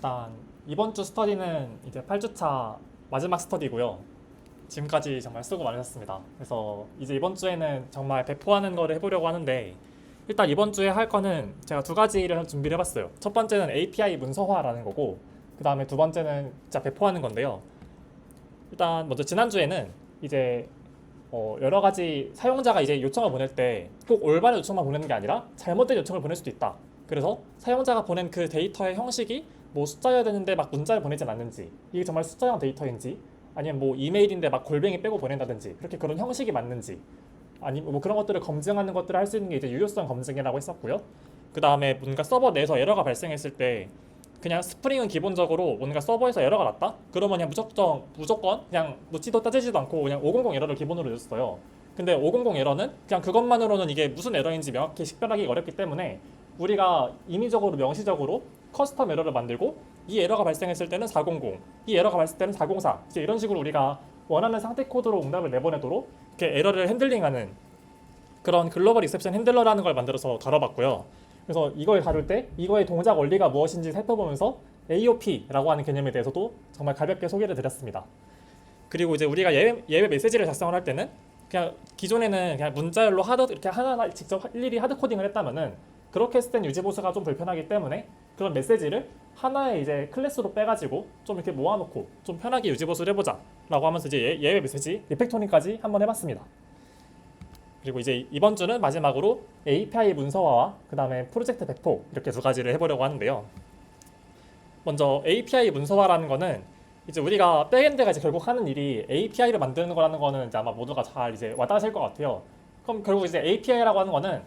일단 이번 주 스터디는 이제 8주차 마지막 스터디고요. 지금까지 정말 수고 많으셨습니다. 그래서 이제 이번 주에는 정말 배포하는 거를 해보려고 하는데 일단 이번 주에 할 거는 제가 두 가지를 준비를 해봤어요. 첫 번째는 API 문서화라는 거고 그 다음에 두 번째는 진짜 배포하는 건데요. 일단 먼저 지난주에는 이제 여러 가지 사용자가 이제 요청을 보낼 때 꼭 올바른 요청만 보내는 게 아니라 잘못된 요청을 보낼 수도 있다. 그래서 사용자가 보낸 그 데이터의 형식이 뭐 숫자여야 되는데 막 문자를 보내진 않는지, 이게 정말 숫자형 데이터인지, 아니면 뭐 이메일인데 막 골뱅이 빼고 보낸다든지, 그렇게 그런 형식이 맞는지, 아니면 뭐 그런 것들을 검증하는 것들을 할 수 있는 게 이제 유효성 검증이라고 했었고요. 그 다음에 뭔가 서버 내에서 에러가 발생했을 때 그냥 스프링은 기본적으로 뭔가 서버에서 에러가 났다? 그러면 그냥 무조건 그냥 묻지도 따지지도 않고 그냥 500 에러를 기본으로 냈어요. 근데 500 에러는 그냥 그것만으로는 이게 무슨 에러인지 명확히 식별하기 어렵기 때문에 우리가 임의적으로 명시적으로 커스텀 에러를 만들고 이 에러가 발생했을 때는 400, 이 에러가 발생했을 때는 404, 이제 이런 식으로 우리가 원하는 상태 코드로 응답을 내보내도록 이렇게 에러를 핸들링하는 그런 글로벌 익셉션 핸들러라는 걸 만들어서 다뤄봤고요. 그래서 이걸 다룰 때 이거의 동작 원리가 무엇인지 살펴보면서 AOP라고 하는 개념에 대해서도 정말 가볍게 소개를 드렸습니다. 그리고 이제 우리가 예외 메시지를 작성을 할 때는 그냥 기존에는 그냥 문자열로 이렇게 하나하나 직접 일일이 하드 코딩을 했다면은 그렇게 했을 땐 유지보수가 좀 불편하기 때문에 그런 메시지를 하나의 이제 클래스로 빼가지고 좀 이렇게 모아놓고 좀 편하게 유지보수를 해보자 라고 하면서 이제 예외 메시지 리팩토링까지 한번 해봤습니다. 그리고 이제 이번 주는 마지막으로 API 문서화와 그 다음에 프로젝트 배포, 이렇게 두 가지를 해보려고 하는데요. 먼저 API 문서화라는 거는 이제 우리가 백엔드가 이제 결국 하는 일이 API를 만드는 거라는 거는 이제 아마 모두가 잘 이제 와닿으실 것 같아요. 그럼 결국 이제 API라고 하는 거는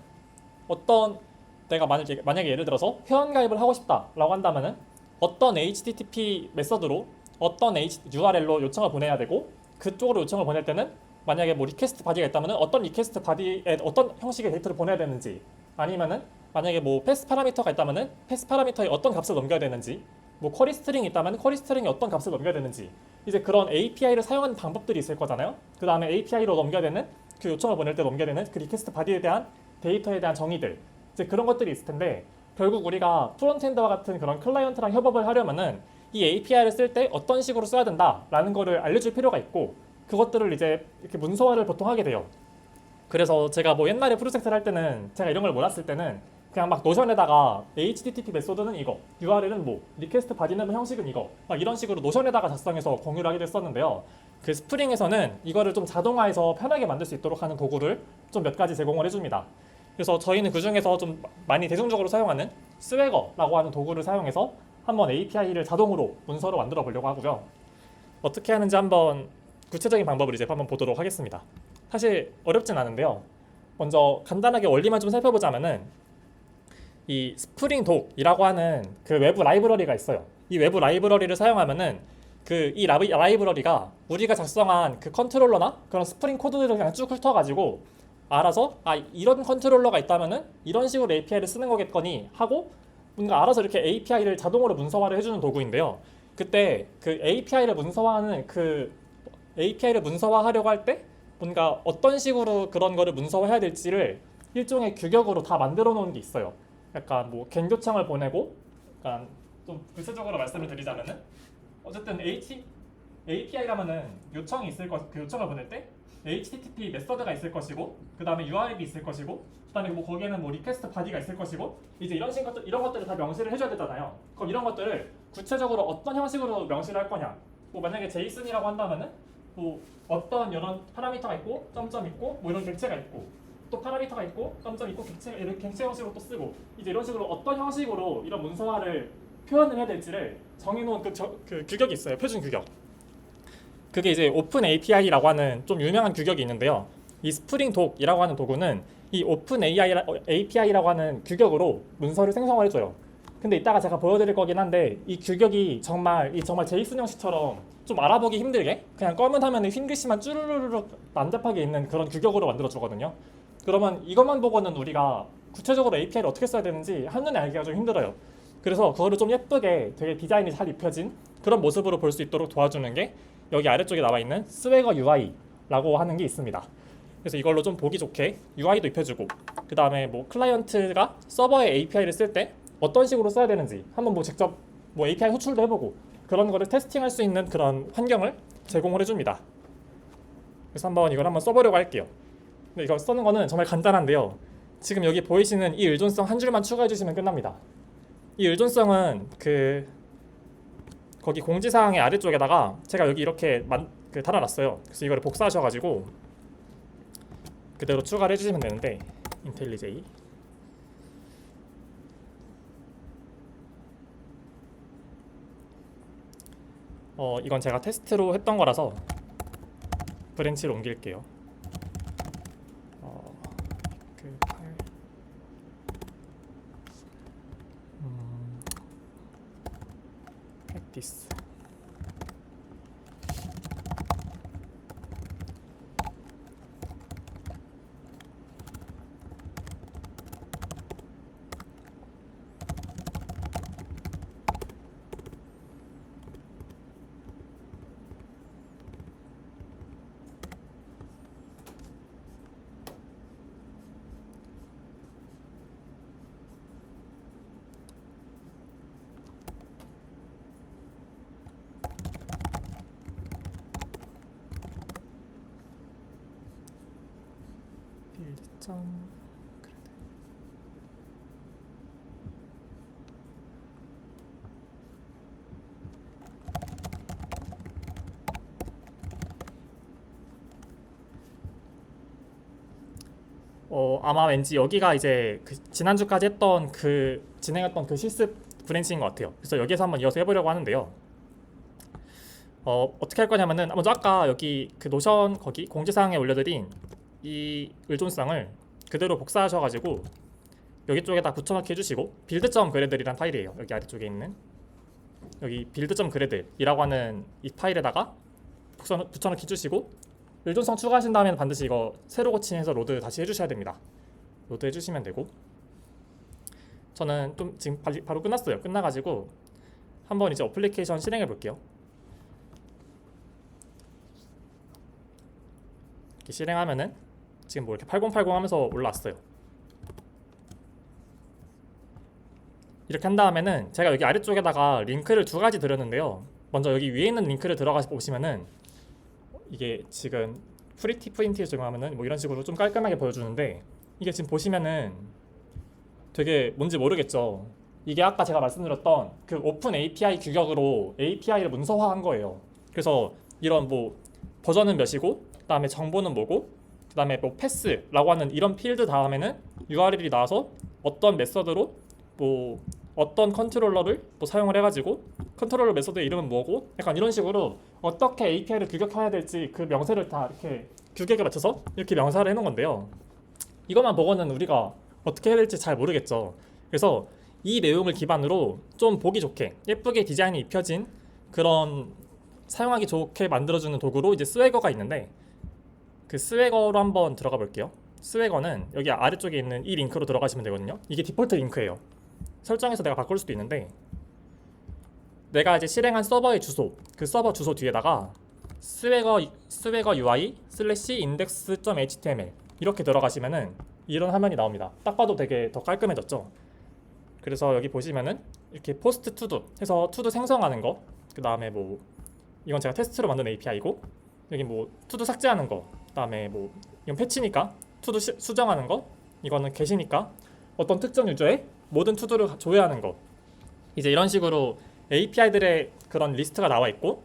내가 만약에 예를 들어서 회원가입을 하고 싶다라고 한다면은 어떤 HTTP 메서드로 어떤 URL로 요청을 보내야 되고, 그쪽으로 요청을 보낼 때는 만약에 뭐 리퀘스트 바디가 있다면은 어떤 리퀘스트 바디에 어떤 형식의 데이터를 보내야 되는지, 아니면은 만약에 뭐 패스 파라미터가 있다면은 패스 파라미터에 어떤 값을 넘겨야 되는지, 뭐 쿼리 스트링이 있다면 쿼리 스트링에 어떤 값을 넘겨야 되는지, 이제 그런 API를 사용하는 방법들이 있을 거잖아요. 그 다음에 API로 넘겨야 되는, 그 요청을 보낼 때 넘겨야 되는 그 리퀘스트 바디에 대한 데이터에 대한 정의들, 이제 그런 것들이 있을 텐데, 결국 우리가 프론트엔드와 같은 그런 클라이언트랑 협업을 하려면은 이 API를 쓸 때 어떤 식으로 써야 된다라는 거를 알려줄 필요가 있고, 그것들을 이제 이렇게 문서화를 보통 하게 돼요. 그래서 제가 뭐 옛날에 프로젝트를 할 때는 제가 이런 걸 몰랐을 때는 그냥 막 노션에다가 HTTP 메소드는 이거, URL은 뭐, 리퀘스트 바디는 형식은 이거, 막 이런 식으로 노션에다가 작성해서 공유를 하게 됐었는데요. 그 스프링에서는 이거를 좀 자동화해서 편하게 만들 수 있도록 하는 도구를 좀 몇 가지 제공을 해줍니다. 그래서 저희는 그 중에서 좀 많이 대중적으로 사용하는 스웨거라고 하는 도구를 사용해서 한번 API를 자동으로 문서로 만들어 보려고 하고요. 어떻게 하는지 한번 구체적인 방법을 이제 한번 보도록 하겠습니다. 사실 어렵진 않은데요. 먼저 간단하게 원리만 좀 살펴보자면은 이 스프링 독이라고 하는 그 외부 라이브러리가 있어요. 이 외부 라이브러리를 사용하면은 이 라이브러리가 우리가 작성한 그 컨트롤러나 그런 스프링 코드들을 그냥 쭉 훑어가지고 알아서 이런 컨트롤러가 있다면은 이런 식으로 API를 쓰는 거겠거니 하고 뭔가 알아서 이렇게 API를 자동으로 문서화를 해주는 도구인데요. 그때 그 API를 문서화하려고 할 때 뭔가 어떤 식으로 그런 거를 문서화해야 될지를 일종의 규격으로 다 만들어 놓은 게 있어요. 약간 뭐 겐 요청을 보내고, 약간 좀 구체적으로 말씀을 드리자면은 어쨌든 API라면은 요청이 있을 그 요청을 보낼 때 HTTP 메서드가 있을 것이고, 그 다음에 URL이 있을 것이고, 그 다음에 뭐 거기에는 뭐 리퀘스트 바디가 있을 것이고, 이제 이런 것들을 다 명시를 해줘야 되잖아요. 그럼 이런 것들을 구체적으로 어떤 형식으로 명시를 할 거냐? 뭐 만약에 JSON이라고 한다면은 뭐 어떤 이런 파라미터가 있고 점점 있고 뭐 이런 객체가 있고 또 파라미터가 있고 점점 있고 이렇게 객체 형식으로 또 쓰고, 이제 이런 식으로 어떤 형식으로 이런 문서화를 표현을 해야 될지를 정해놓은 그 규격이 있어요. 표준 규격. 그게 이제 오픈 API라고 하는 좀 유명한 규격이 있는데요. 이 스프링 독이라고 하는 도구는 이 오픈 API라고 하는 규격으로 문서를 생성을 해줘요. 근데 이따가 제가 보여드릴 거긴 한데 이 규격이 정말 제이슨 형식처럼 좀 알아보기 힘들게 그냥 검은 화면에 흰 글씨만 쭈르르륵 난잡하게 있는 그런 규격으로 만들어 주거든요. 그러면 이것만 보고는 우리가 구체적으로 API를 어떻게 써야 되는지 한눈에 알기가 좀 힘들어요. 그래서 그거를 좀 예쁘게 되게 디자인이 잘 입혀진 그런 모습으로 볼 수 있도록 도와주는 게 여기 아래쪽에 나와 있는 스웨거 UI라고 하는 게 있습니다. 그래서 이걸로 좀 보기 좋게 UI도 입혀주고, 그 다음에 뭐 클라이언트가 서버에 API를 쓸 때 어떤 식으로 써야 되는지 한번 뭐 직접 뭐 API 호출도 해보고 그런 거를 테스팅할 수 있는 그런 환경을 제공을 해줍니다. 그래서 이걸 한번 써보려고 할게요. 근데 이거 쓰는 거는 정말 간단한데요. 지금 여기 보이시는 이 의존성 한 줄만 추가해 주시면 끝납니다. 이 의존성은 거기 공지사항의 아래쪽에다가 제가 여기 이렇게 달아놨어요. 그래서 이거를 복사하셔가지고 그대로 추가를 해주시면 되는데 인텔리제이 이건 제가 테스트로 했던 거라서 브랜치로 옮길게요. practice 빌드점 아마 왠지 여기가 이제 지난주까지 했던 진행했던 실습 브랜치인 것 같아요. 그래서 여기에서 한번 이어서 해보려고 하는데요. 어떻게 할 거냐면은 먼저 아까 여기 노션 거기 공지사항에 올려드린 이 의존성을 그대로 복사하셔가지고 여기 쪽에다 붙여넣기 해주시고 build.grad이란 파일이에요. 여기 아래쪽에 있는 여기 build.grad이라고 하는 이 파일에다가 붙여넣기 해주시고 의존성 추가하신 다음에는 반드시 이거 새로 고침해서 로드 다시 해주셔야 됩니다. 로드 해주시면 되고 저는 좀 지금 바로 끝났어요. 끝나가지고 한번 이제 어플리케이션 실행해 볼게요. 이렇게 실행하면은 지금 뭐 이렇게 8080 하면서 올라왔어요. 이렇게 한 다음에는 제가 여기 아래쪽에다가 링크를 두 가지 드렸는데요. 먼저 여기 위에 있는 링크를 들어가서 보시면은 이게 지금 프리티 프린트에 적용하면은 뭐 이런 식으로 좀 깔끔하게 보여주는데 이게 지금 보시면은 되게 뭔지 모르겠죠. 이게 아까 제가 말씀드렸던 오픈 API 규격으로 API를 문서화한 거예요. 그래서 이런 뭐 버전은 몇이고 그다음에 정보는 뭐고 그다음에 뭐 패스라고 하는 이런 필드 다음에는 URL이 나와서 어떤 메서드로 뭐 어떤 컨트롤러를 뭐 사용을 해가지고 컨트롤러 메서드의 이름은 뭐고 약간 이런 식으로 어떻게 API를 규격해야 될지 그 명세를 다 이렇게 규격에 맞춰서 이렇게 명사를 해놓은 건데요. 이것만 보고는 우리가 어떻게 해야 될지 잘 모르겠죠. 그래서 이 내용을 기반으로 좀 보기 좋게 예쁘게 디자인이 입혀진 그런 사용하기 좋게 만들어주는 도구로 이제 스웨거가 있는데 그 스웨거로 한번 들어가 볼게요. 스웨거는 여기 아래쪽에 있는 이 링크로 들어가시면 되거든요. 이게 디폴트 링크예요. 설정에서 내가 바꿀 수도 있는데 내가 이제 실행한 서버의 주소 그 서버 주소 뒤에다가 스웨거 UI /index.html 이렇게 들어가시면은 이런 화면이 나옵니다. 딱 봐도 되게 더 깔끔해졌죠. 그래서 여기 보시면은 이렇게 포스트 투두 해서 투두 생성하는 거 그 다음에 뭐 이건 제가 테스트로 만든 API고 여기 뭐 투두 삭제하는 거 그다음에 뭐 이건 패치니까 투두 수정하는 거 이거는 게시니까 어떤 특정 유저의 모든 투두를 조회하는 거 이제 이런 식으로 API들의 그런 리스트가 나와 있고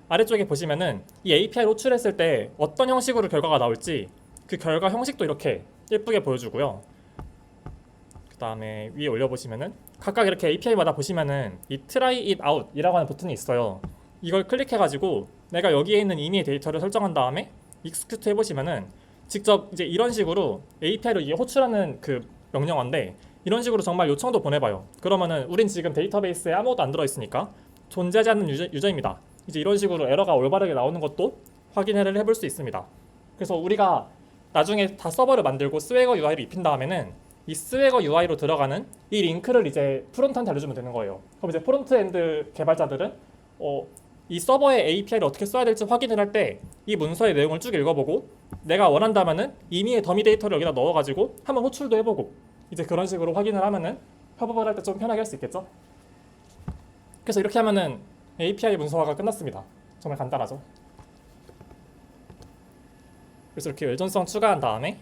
아래쪽에 보시면은 이 API를 호출했을 때 어떤 형식으로 결과가 나올지 그 결과 형식도 이렇게 예쁘게 보여주고요. 그 다음에 위에 올려보시면은 각각 이렇게 API마다 보시면은 이 try it out 이라고 하는 버튼이 있어요. 이걸 클릭해가지고 내가 여기에 있는 임의의 데이터를 설정한 다음에 execute 해보시면은 직접 이제 이런 식으로 API를 이게 호출하는 그 명령어인데 이런 식으로 정말 요청도 보내봐요. 그러면은 우린 지금 데이터베이스에 아무것도 안 들어있으니까 존재하지 않는 유저입니다. 이제 이런 식으로 에러가 올바르게 나오는 것도 확인을 해볼 수 있습니다. 그래서 우리가 나중에 다 서버를 만들고 스웨거 UI를 입힌 다음에는 이 스웨거 UI로 들어가는 이 링크를 이제 프론트한테 알려주면 되는 거예요. 그럼 이제 프론트엔드 개발자들은 이 서버의 API를 어떻게 써야 될지 확인을 할 때 이 문서의 내용을 쭉 읽어보고 내가 원한다면은 임의의 더미 데이터를 여기다 넣어가지고 한번 호출도 해보고 이제 그런 식으로 확인을 하면은 협업을 할 때 좀 편하게 할 수 있겠죠? 그래서 이렇게 하면은 API 문서화가 끝났습니다. 정말 간단하죠. 그래서 이렇게 열전성 추가한 다음에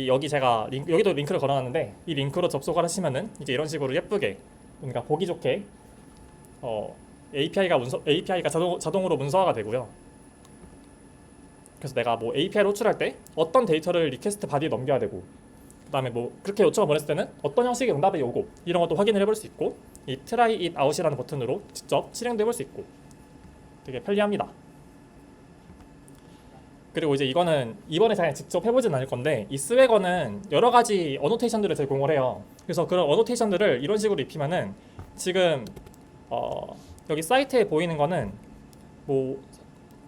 여기 제가 여기도 링크를 걸어놨는데 이 링크로 접속을 하시면은 이제 이런 식으로 예쁘게 뭔가 보기 좋게 API가 자동으로 문서화가 되고요. 그래서 내가 뭐 API를 호출할 때 어떤 데이터를 리퀘스트 바디에 넘겨야 되고, 그다음에 뭐 그렇게 요청을 보냈을 때는 어떤 형식의 응답이 오고, 이런 것도 확인을 해볼 수 있고, 이 try it out이라는 버튼으로 직접 실행도 해볼 수 있고 되게 편리합니다. 그리고 이제 이거는 이번에 제가 직접 해보진 않을 건데, 이 스웨거는 여러 가지 어노테이션들을 제공을 해요. 그래서 그런 어노테이션들을 이런 식으로 입히면은 지금 여기 사이트에 보이는 거는 뭐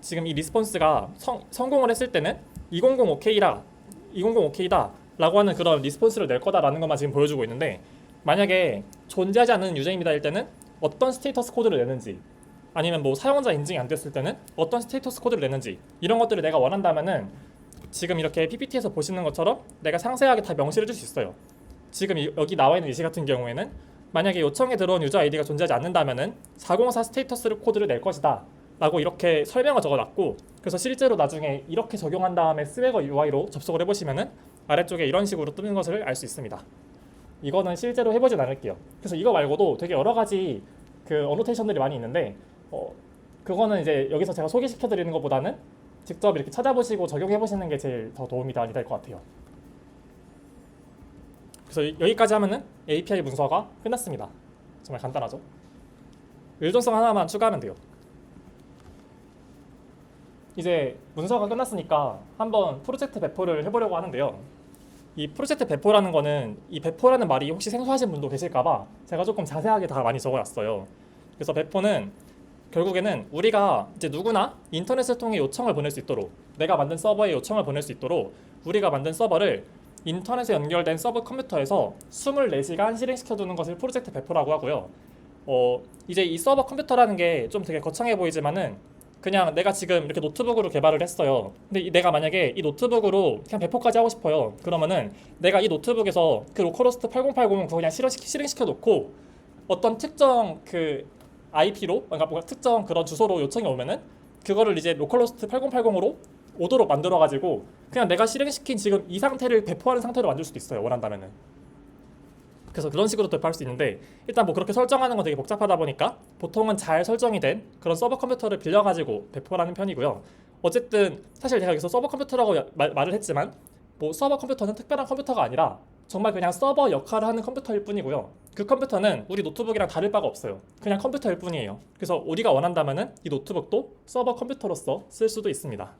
지금 이 리스폰스가 성공을 했을 때는 2005K다 라고 하는 그런 리스폰스를 낼 거다라는 것만 지금 보여주고 있는데, 만약에 존재하지 않는 유저입니다일 때는 어떤 스테이터스 코드를 내는지, 아니면 뭐 사용자 인증이 안 됐을 때는 어떤 스테이터스 코드를 내는지, 이런 것들을 내가 원한다면은 지금 이렇게 PPT에서 보시는 것처럼 내가 상세하게 다 명시를 해줄 수 있어요. 지금 여기 나와 있는 예시 같은 경우에는 만약에 요청에 들어온 유저 아이디가 존재하지 않는다면은 404 스테이터스 코드를 낼 것이다 라고 이렇게 설명을 적어놨고, 그래서 실제로 나중에 이렇게 적용한 다음에 스웨거 UI로 접속을 해보시면은 아래쪽에 이런 식으로 뜨는 것을 알 수 있습니다. 이거는 실제로 해보진 않을게요. 그래서 이거 말고도 되게 여러 가지 그 어노테이션들이 많이 있는데 그거는 이제 여기서 제가 소개시켜 드리는 것보다는 직접 이렇게 찾아보시고 적용해 보시는 게 제일 더 도움이 많이 될 것 같아요. 그래서 여기까지 하면은 API 문서가 끝났습니다. 정말 간단하죠? 의존성 하나만 추가하면 돼요. 이제 문서가 끝났으니까 한번 프로젝트 배포를 해보려고 하는데요. 이 프로젝트 배포라는 거는, 이 배포라는 말이 혹시 생소하신 분도 계실까봐 제가 조금 자세하게 다 많이 적어놨어요. 그래서 배포는 결국에는 우리가 이제 누구나 인터넷을 통해 요청을 보낼 수 있도록, 내가 만든 서버에 요청을 보낼 수 있도록 우리가 만든 서버를 인터넷에 연결된 서버 컴퓨터에서 24시간 실행시켜두는 것을 프로젝트 배포라고 하고요. 이제 이 서버 컴퓨터라는 게 좀 되게 거창해 보이지만은 그냥 내가 지금 이렇게 노트북으로 개발을 했어요. 근데 내가 만약에 이 노트북으로 그냥 배포까지 하고 싶어요. 그러면은 내가 이 노트북에서 그 로컬호스트 8080 그거 그냥 실행시켜 놓고 어떤 특정 그 IP로, 그러니까 뭔가 특정 그런 주소로 요청이 오면은 그거를 이제 로컬호스트 8080으로 오도록 만들어가지고 그냥 내가 실행시킨 지금 이 상태를 배포하는 상태로 만들 수도 있어요, 원한다면은. 그래서 그런 식으로 배포할 수 있는데, 일단 뭐 그렇게 설정하는 건 되게 복잡하다 보니까 보통은 잘 설정이 된 그런 서버 컴퓨터를 빌려가지고 배포를 하는 편이고요. 어쨌든 사실 제가 여기서 서버 컴퓨터라고 말을 했지만 뭐 서버 컴퓨터는 특별한 컴퓨터가 아니라 정말 그냥 서버 역할을 하는 컴퓨터일 뿐이고요. 그 컴퓨터는 우리 노트북이랑 다를 바가 없어요. 그냥 컴퓨터일 뿐이에요. 그래서 우리가 원한다면은 이 노트북도 서버 컴퓨터로서 쓸 수도 있습니다.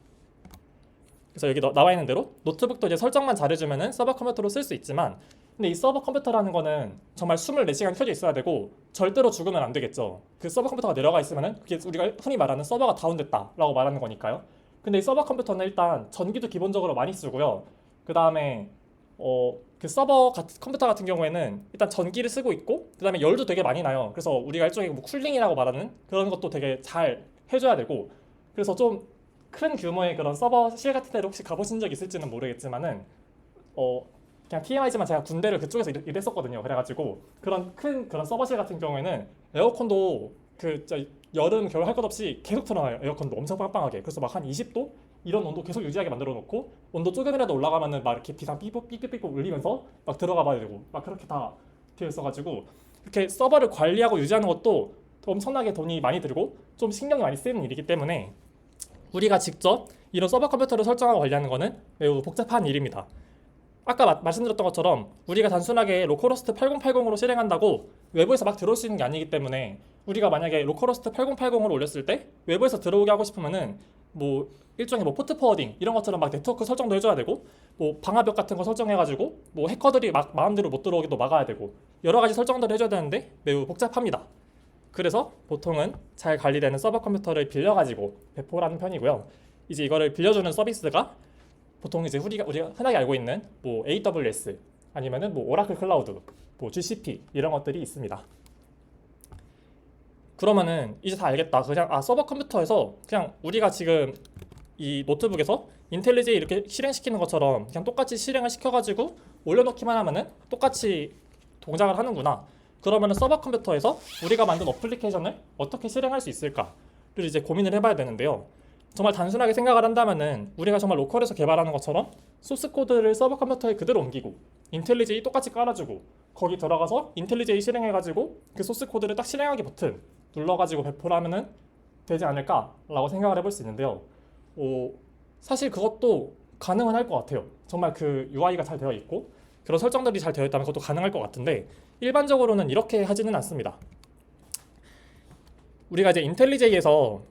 그래서 여기 나와 있는 대로 노트북도 이제 설정만 잘해주면은 서버 컴퓨터로 쓸 수 있지만, 근데 이 서버 컴퓨터라는 거는 정말 24시간 켜져 있어야 되고 절대로 죽으면 안 되겠죠. 그 서버 컴퓨터가 내려가 있으면은 그게 우리가 흔히 말하는 서버가 다운됐다라고 말하는 거니까요. 근데 이 서버 컴퓨터는 일단 전기도 기본적으로 많이 쓰고요. 그 다음에 그 컴퓨터 같은 경우에는 일단 전기를 쓰고 있고, 그 다음에 열도 되게 많이 나요. 그래서 우리가 일종의 뭐 쿨링이라고 말하는 그런 것도 되게 잘 해줘야 되고, 그래서 좀 큰 규모의 그런 서버실 같은 데를 혹시 가보신 적 있을지는 모르겠지만은 그냥 TMI지만 제가 군대를 그쪽에서 일했었거든요. 그래가지고 그런 서버실 같은 경우에는 에어컨도 여름 겨울 할 것 없이 계속 틀어놔요. 에어컨도 엄청 빵빵하게. 그래서 막 한 20도 이런 온도 계속 유지하게 만들어 놓고, 온도 조금이라도 올라가면은 막 이렇게 비상 삐삐삐삐 울리면서 막 들어가 봐야 되고 막 그렇게 다 되어 있어가지고, 이렇게 서버를 관리하고 유지하는 것도 엄청나게 돈이 많이 들고 좀 신경이 많이 쓰이는 일이기 때문에 우리가 직접 이런 서버 컴퓨터를 설정하고 관리하는 것은 매우 복잡한 일입니다. 아까 말씀드렸던 것처럼 우리가 단순하게 로컬호스트 8080으로 실행한다고 외부에서 막 들어올 수 있는 게 아니기 때문에, 우리가 만약에 로컬호스트 8080으로 올렸을 때 외부에서 들어오게 하고 싶으면은 뭐 일종의 뭐 포트 포워딩 이런 것처럼 막 네트워크 설정도 해줘야 되고, 뭐 방화벽 같은 거 설정해가지고 뭐 해커들이 막 마음대로 못 들어오게도 막아야 되고, 여러 가지 설정들을 해줘야 되는데 매우 복잡합니다. 그래서 보통은 잘 관리되는 서버 컴퓨터를 빌려가지고 배포를 하는 편이고요. 이제 이거를 빌려주는 서비스가 보통 이제 우리가 흔하게 알고 있는 뭐 AWS 아니면은 뭐 오라클 클라우드, 뭐 GCP 이런 것들이 있습니다. 그러면은 이제 다 알겠다. 그냥 서버 컴퓨터에서 그냥 우리가 지금 이 노트북에서 인텔리제이 이렇게 실행시키는 것처럼 그냥 똑같이 실행을 시켜가지고 올려놓기만 하면은 똑같이 동작을 하는구나 그러면은 서버 컴퓨터에서 우리가 만든 어플리케이션을 어떻게 실행할 수 있을까를 이제 고민을 해봐야 되는데요. 정말 단순하게 생각을 한다면은 우리가 정말 로컬에서 개발하는 것처럼 소스 코드를 서버 컴퓨터에 그대로 옮기고 인텔리제이 똑같이 깔아주고 거기 들어가서 인텔리제이 실행해가지고 그 소스 코드를 딱 실행하기 버튼 눌러가지고 배포를 하면은 되지 않을까라고 생각을 해볼 수 있는데요. 사실 그것도 가능은 할 것 같아요. 정말 그 UI가 잘 되어 있고 그런 설정들이 잘 되어 있다면 그것도 가능할 것 같은데 일반적으로는 이렇게 하지는 않습니다. 우리가 이제 인텔리제이에서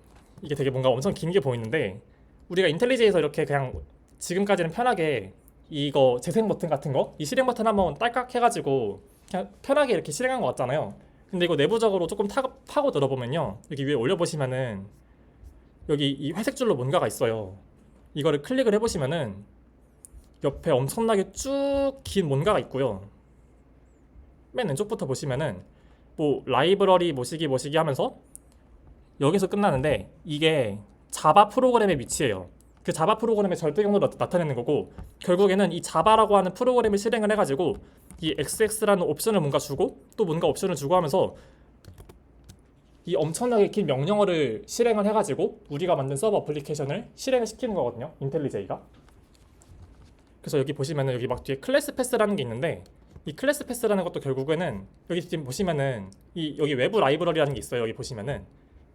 이게 되게 뭔가 엄청 긴 게 보이는데 우리가 인텔리제이에서 이렇게 그냥 지금까지는 편하게 이거 재생 버튼 같은 거 이 실행 버튼 한번 딸깍 해가지고 그냥 편하게 이렇게 실행한 것 같잖아요. 근데 이거 내부적으로 조금 파고 들어보면요, 여기 위에 올려보시면은 여기 이 회색 줄로 뭔가가 있어요. 이거를 클릭을 해보시면은 옆에 엄청나게 쭉 긴 뭔가가 있고요. 맨 왼쪽부터 보시면은 뭐 라이브러리 뭐시기 하면서 여기서 끝나는데 이게 자바 프로그램의 위치예요. 그 자바 프로그램의 절대 경로를 나타내는 거고 결국에는 이 자바라고 하는 프로그램을 실행을 해가지고 이 XX라는 옵션을 뭔가 주고 또 뭔가 옵션을 주고 하면서 이 엄청나게 긴 명령어를 실행을 해가지고 우리가 만든 서버 어플리케이션을 실행을 시키는 거거든요. 인텔리제이가. 그래서 여기 보시면은 여기 막 뒤에 클래스 패스라는 게 있는데 이 클래스 패스라는 것도 결국에는 여기 지금 보시면은 이 여기 외부 라이브러리라는 게 있어요. 여기 보시면은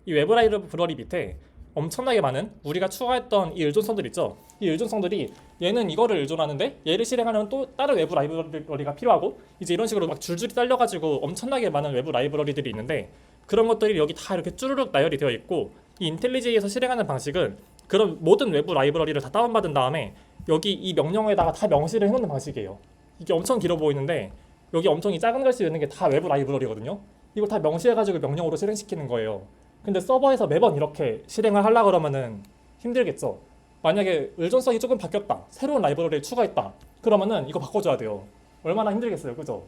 이 외부 라이브러리 밑에 엄청나게 많은 우리가 추가했던 이 의존성들 있죠. 이 의존성들이 얘는 이거를 의존하는데 얘를 실행하려면 또 다른 외부 라이브러리가 필요하고 이제 이런 식으로 막 줄줄이 딸려가지고 엄청나게 많은 외부 라이브러리들이 있는데 그런 것들이 여기 다 이렇게 쭈르륵 나열이 되어 있고 이 인텔리제이에서 실행하는 방식은 그런 모든 외부 라이브러리를 다 다운받은 다음에 여기 이 명령어에다가 다 명시를 해놓는 방식이에요. 이게 엄청 길어 보이는데 여기 엄청 이 작은 글씨 있는 게 다 외부 라이브러리거든요. 이거 다 명시해가지고 명령어로 실행시키는 거예요. 근데 서버에서 매번 이렇게 실행을 하려고 그러면은 힘들겠죠. 만약에 의존성이 조금 바뀌었다, 새로운 라이브러리를 추가했다, 그러면은 이거 바꿔줘야 돼요. 얼마나 힘들겠어요, 그죠?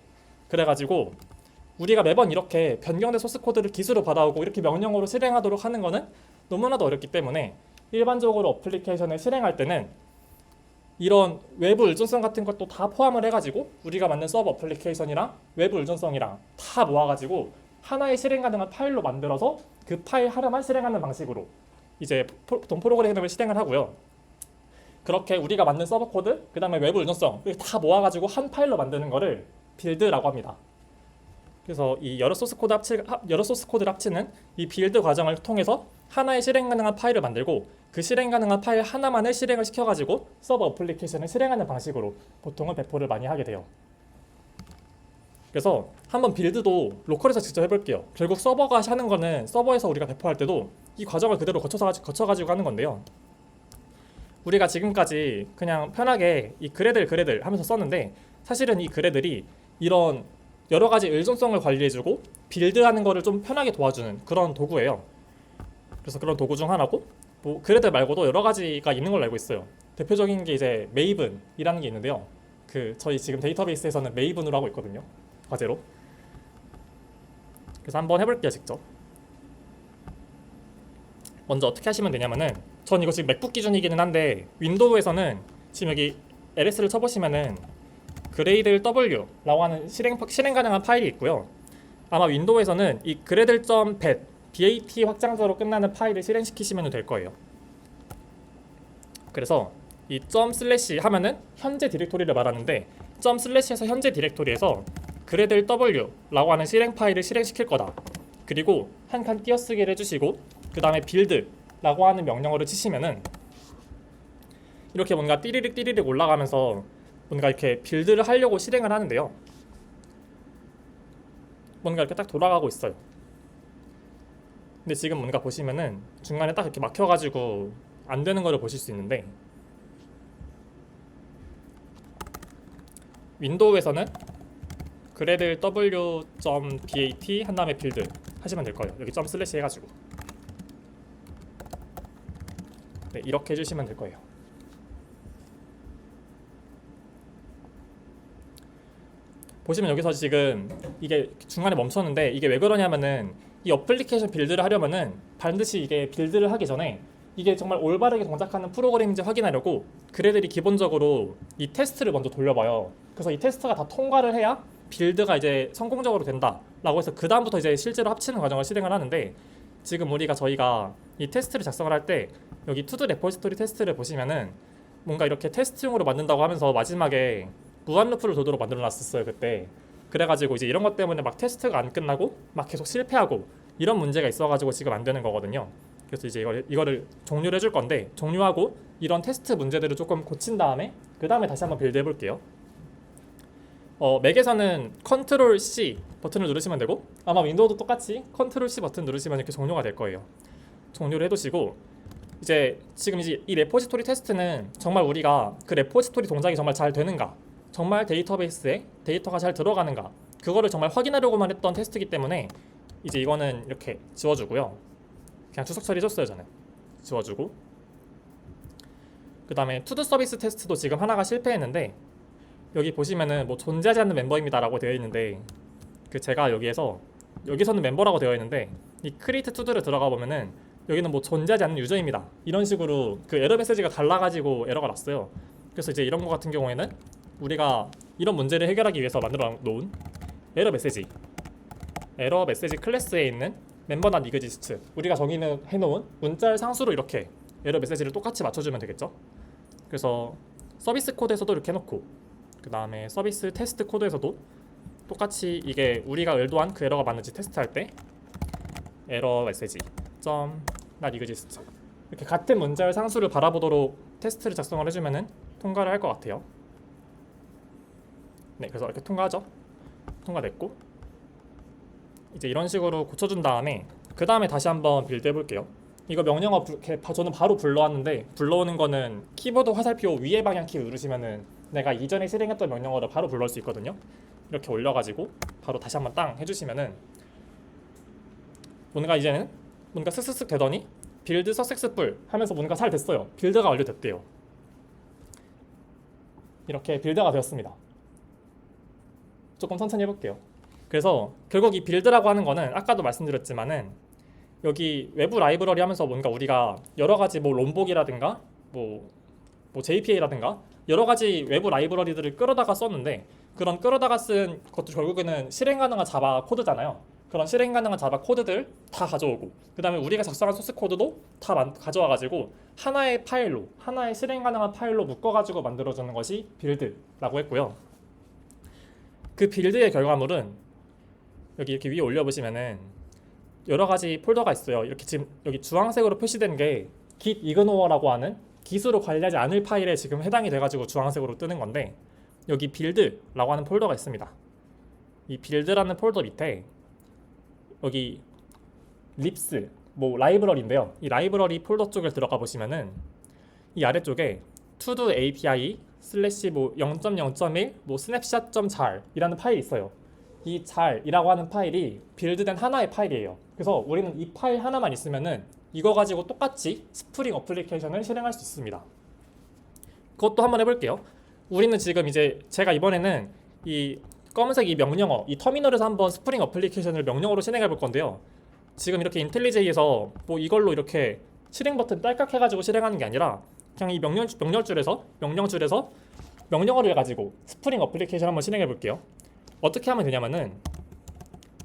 그래가지고 우리가 매번 이렇게 변경된 소스 코드를 기술로 받아오고 이렇게 명령어로 실행하도록 하는 거는 너무나도 어렵기 때문에 일반적으로 어플리케이션을 실행할 때는 이런 외부 의존성 같은 것도 다 포함을 해가지고 우리가 만든 서버 어플리케이션이랑 외부 의존성이랑 다 모아가지고 하나의 실행 가능한 파일로 만들어서 그 파일 하나만 실행하는 방식으로 이제 보통 프로그램을 실행을 하고요. 그렇게 우리가 만든 서버 코드, 그 다음에 외부 의존성 다 모아가지고 한 파일로 만드는 거를 빌드라고 합니다. 그래서 이 여러 소스 코드를 합치는 이 빌드 과정을 통해서 하나의 실행 가능한 파일을 만들고 그 실행 가능한 파일 하나만을 실행을 시켜가지고 서버 어플리케이션을 실행하는 방식으로 보통은 배포를 많이 하게 돼요. 그래서 한번 빌드도 로컬에서 직접 해볼게요. 결국 서버가 하는 거는 서버에서 우리가 배포할 때도 이 과정을 그대로 거쳐가지고 하는 건데요. 우리가 지금까지 그냥 편하게 이 그래들 하면서 썼는데 사실은 이 그래들이 이런 여러 가지 의존성을 관리해주고 빌드하는 거를 좀 편하게 도와주는 그런 도구예요. 그래서 그런 도구 중 하나고 뭐 그래들 말고도 여러 가지가 있는 걸로 알고 있어요. 대표적인 게 이제 메이븐이라는 게 있는데요. 저희 지금 데이터베이스에서는 메이븐으로 하고 있거든요. 과제로. 그래서 한번 해볼게요, 직접. 먼저 어떻게 하시면 되냐면은 전 이거 지금 맥북 기준이기는 한데 윈도우에서는 지금 여기 LS를 쳐보시면은 그레이들 W라고 하는 실행 가능한 파일이 있고요. 아마 윈도우에서는 이 gradle.bat 확장자로 끝나는 파일을 실행시키시면 될 거예요. 그래서 이 점/ 하면은 현재 디렉토리를 말하는데 점/에서 현재 디렉토리에서 gradle W라고 하는 실행 파일을 실행시킬 거다. 그리고 한 칸 띄어쓰기를 해주시고 그 다음에 build라고 하는 명령어를 치시면은 이렇게 뭔가 띠리릭 올라가면서 뭔가 이렇게 빌드를 하려고 실행을 하는데요. 뭔가 이렇게 딱 돌아가고 있어요. 근데 지금 뭔가 보시면은 중간에 딱 이렇게 막혀가지고 안 되는 거를 보실 수 있는데 윈도우에서는 gradle w.bat 한 다음에 빌드 하시면 될 거예요. 여기 점/ 해가지고 네, 이렇게 해주시면 될 거예요. 보시면 여기서 지금 이게 중간에 멈췄는데 이게 왜 그러냐면은 이 어플리케이션 빌드를 하려면은 반드시 이게 빌드를 하기 전에 이게 정말 올바르게 동작하는 프로그램인지 확인하려고 그래들이 기본적으로 이 테스트를 먼저 돌려봐요. 그래서 이 테스트가 다 통과를 해야 빌드가 이제 성공적으로 된다라고 해서 그 다음부터 이제 실제로 합치는 과정을 실행을 하는데, 지금 저희가 이 테스트를 작성을 할 때 여기 투두 레포지토리 테스트를 보시면은 뭔가 이렇게 테스트용으로 만든다고 하면서 마지막에 무한 루프를 돌도록 만들어 놨었어요 그때. 그래가지고 이제 이런 것 때문에 막 테스트가 안 끝나고 막 계속 실패하고 이런 문제가 있어가지고 지금 안 되는 거거든요. 그래서 이제 이거를 종료를 해줄 건데, 종료하고 이런 테스트 문제들을 조금 고친 다음에 그 다음에 다시 한번 빌드 해볼게요. 맥에서는 컨트롤 C 버튼을 누르시면 되고, 아마 윈도우도 똑같이 컨트롤 C 버튼 누르시면 이렇게 종료가 될 거예요. 종료를 해두시고, 이제 지금 이제 이 레포지토리 테스트는 정말 우리가 그 레포지토리 동작이 정말 잘 되는가, 정말 데이터베이스에 데이터가 잘 들어가는가, 그거를 정말 확인하려고만 했던 테스트이기 때문에 이제 이거는 이렇게 지워주고요. 그냥 추석 처리해줬어요 저는. 지워주고, 그 다음에 투두 서비스 테스트도 지금 하나가 실패했는데, 여기 보시면은 뭐 존재하지 않는 멤버입니다라고 되어 있는데, 그 제가 여기서는 멤버라고 되어 있는데 이 크리에이트 투두를 들어가 보면은 여기는 뭐 존재하지 않는 유저입니다 이런 식으로 그 에러 메시지가 달라가지고 에러가 났어요. 그래서 이제 이런 거 같은 경우에는 우리가 이런 문제를 해결하기 위해서 만들어 놓은 에러 메시지 클래스에 있는 멤버 낫 이그지스트, 우리가 정의는 해놓은 문자를 상수로 이렇게 에러 메시지를 똑같이 맞춰주면 되겠죠. 그래서 서비스 코드에서도 이렇게 해놓고, 그 다음에 서비스 테스트 코드에서도 똑같이 이게 우리가 의도한 그 에러가 맞는지 테스트할 때 에러 메시지 점 not exist 이렇게 같은 문자열 상수를 바라보도록 테스트를 작성을 해주면은 통과를 할 것 같아요. 네, 그래서 이렇게 통과하죠. 통과됐고, 이제 이런 식으로 고쳐준 다음에 그 다음에 다시 한번 빌드 해볼게요. 이거 명령어 저는 바로 불러왔는데, 불러오는 거는 키보드 화살표 위에 방향 키 누르시면은 내가 이전에 실행했던 명령어를 바로 불러올 수 있거든요. 이렇게 올려가지고 바로 다시 한번 땅 해주시면은 뭔가 이제는 뭔가 쓱쓱쓱 되더니 빌드 석세스풀 하면서 뭔가 잘 됐어요. 빌드가 완료됐대요. 이렇게 빌드가 되었습니다. 조금 천천히 해볼게요. 그래서 결국 이 빌드라고 하는 거는 아까도 말씀드렸지만은 여기 외부 라이브러리 하면서 뭔가 우리가 여러 가지 뭐 롬복이라든가 뭐 JPA라든가 여러 가지 외부 라이브러리들을 끌어다가 썼는데, 그런 끌어다가 쓴 것도 결국에는 실행 가능한 자바 코드잖아요. 그런 실행 가능한 자바 코드들 다 가져오고, 그 다음에 우리가 작성한 소스 코드도 다 가져와가지고 하나의 파일로, 하나의 실행 가능한 파일로 묶어가지고 만들어주는 것이 빌드라고 했고요. 그 빌드의 결과물은 여기 이렇게 위에 올려보시면은 여러 가지 폴더가 있어요. 이렇게 지금 여기 주황색으로 표시된 게 git ignore 하는 기수로 관리하지 않을 파일에 지금 해당이 돼가지고 주황색으로 뜨는 건데, 여기 빌드라고 하는 폴더가 있습니다. 이 빌드라는 폴더 밑에 여기 립스 뭐 라이브러리인데요. 이 라이브러리 폴더 쪽을 들어가 보시면은 이 아래쪽에 to-do API 뭐 0.0.1 뭐 snapshot.jar 이라는 파일이 있어요. 이 잘이라고 하는 파일이 빌드된 하나의 파일이에요. 그래서 우리는 이 파일 하나만 있으면은 이거 가지고 똑같이 스프링 어플리케이션을 실행할 수 있습니다. 그것도 한번 해볼게요. 우리는 지금 이제 제가 이번에는 이 검은색 이 명령어, 이 터미널에서 한번 스프링 어플리케이션을 명령어로 실행해 볼 건데요. 지금 이렇게 인텔리제이에서 뭐 이걸로 이렇게 실행 버튼 딸깍 해가지고 실행하는 게 아니라 그냥 이 명령줄에서 명령어를 가지고 스프링 어플리케이션 한번 실행해 볼게요. 어떻게 하면 되냐면은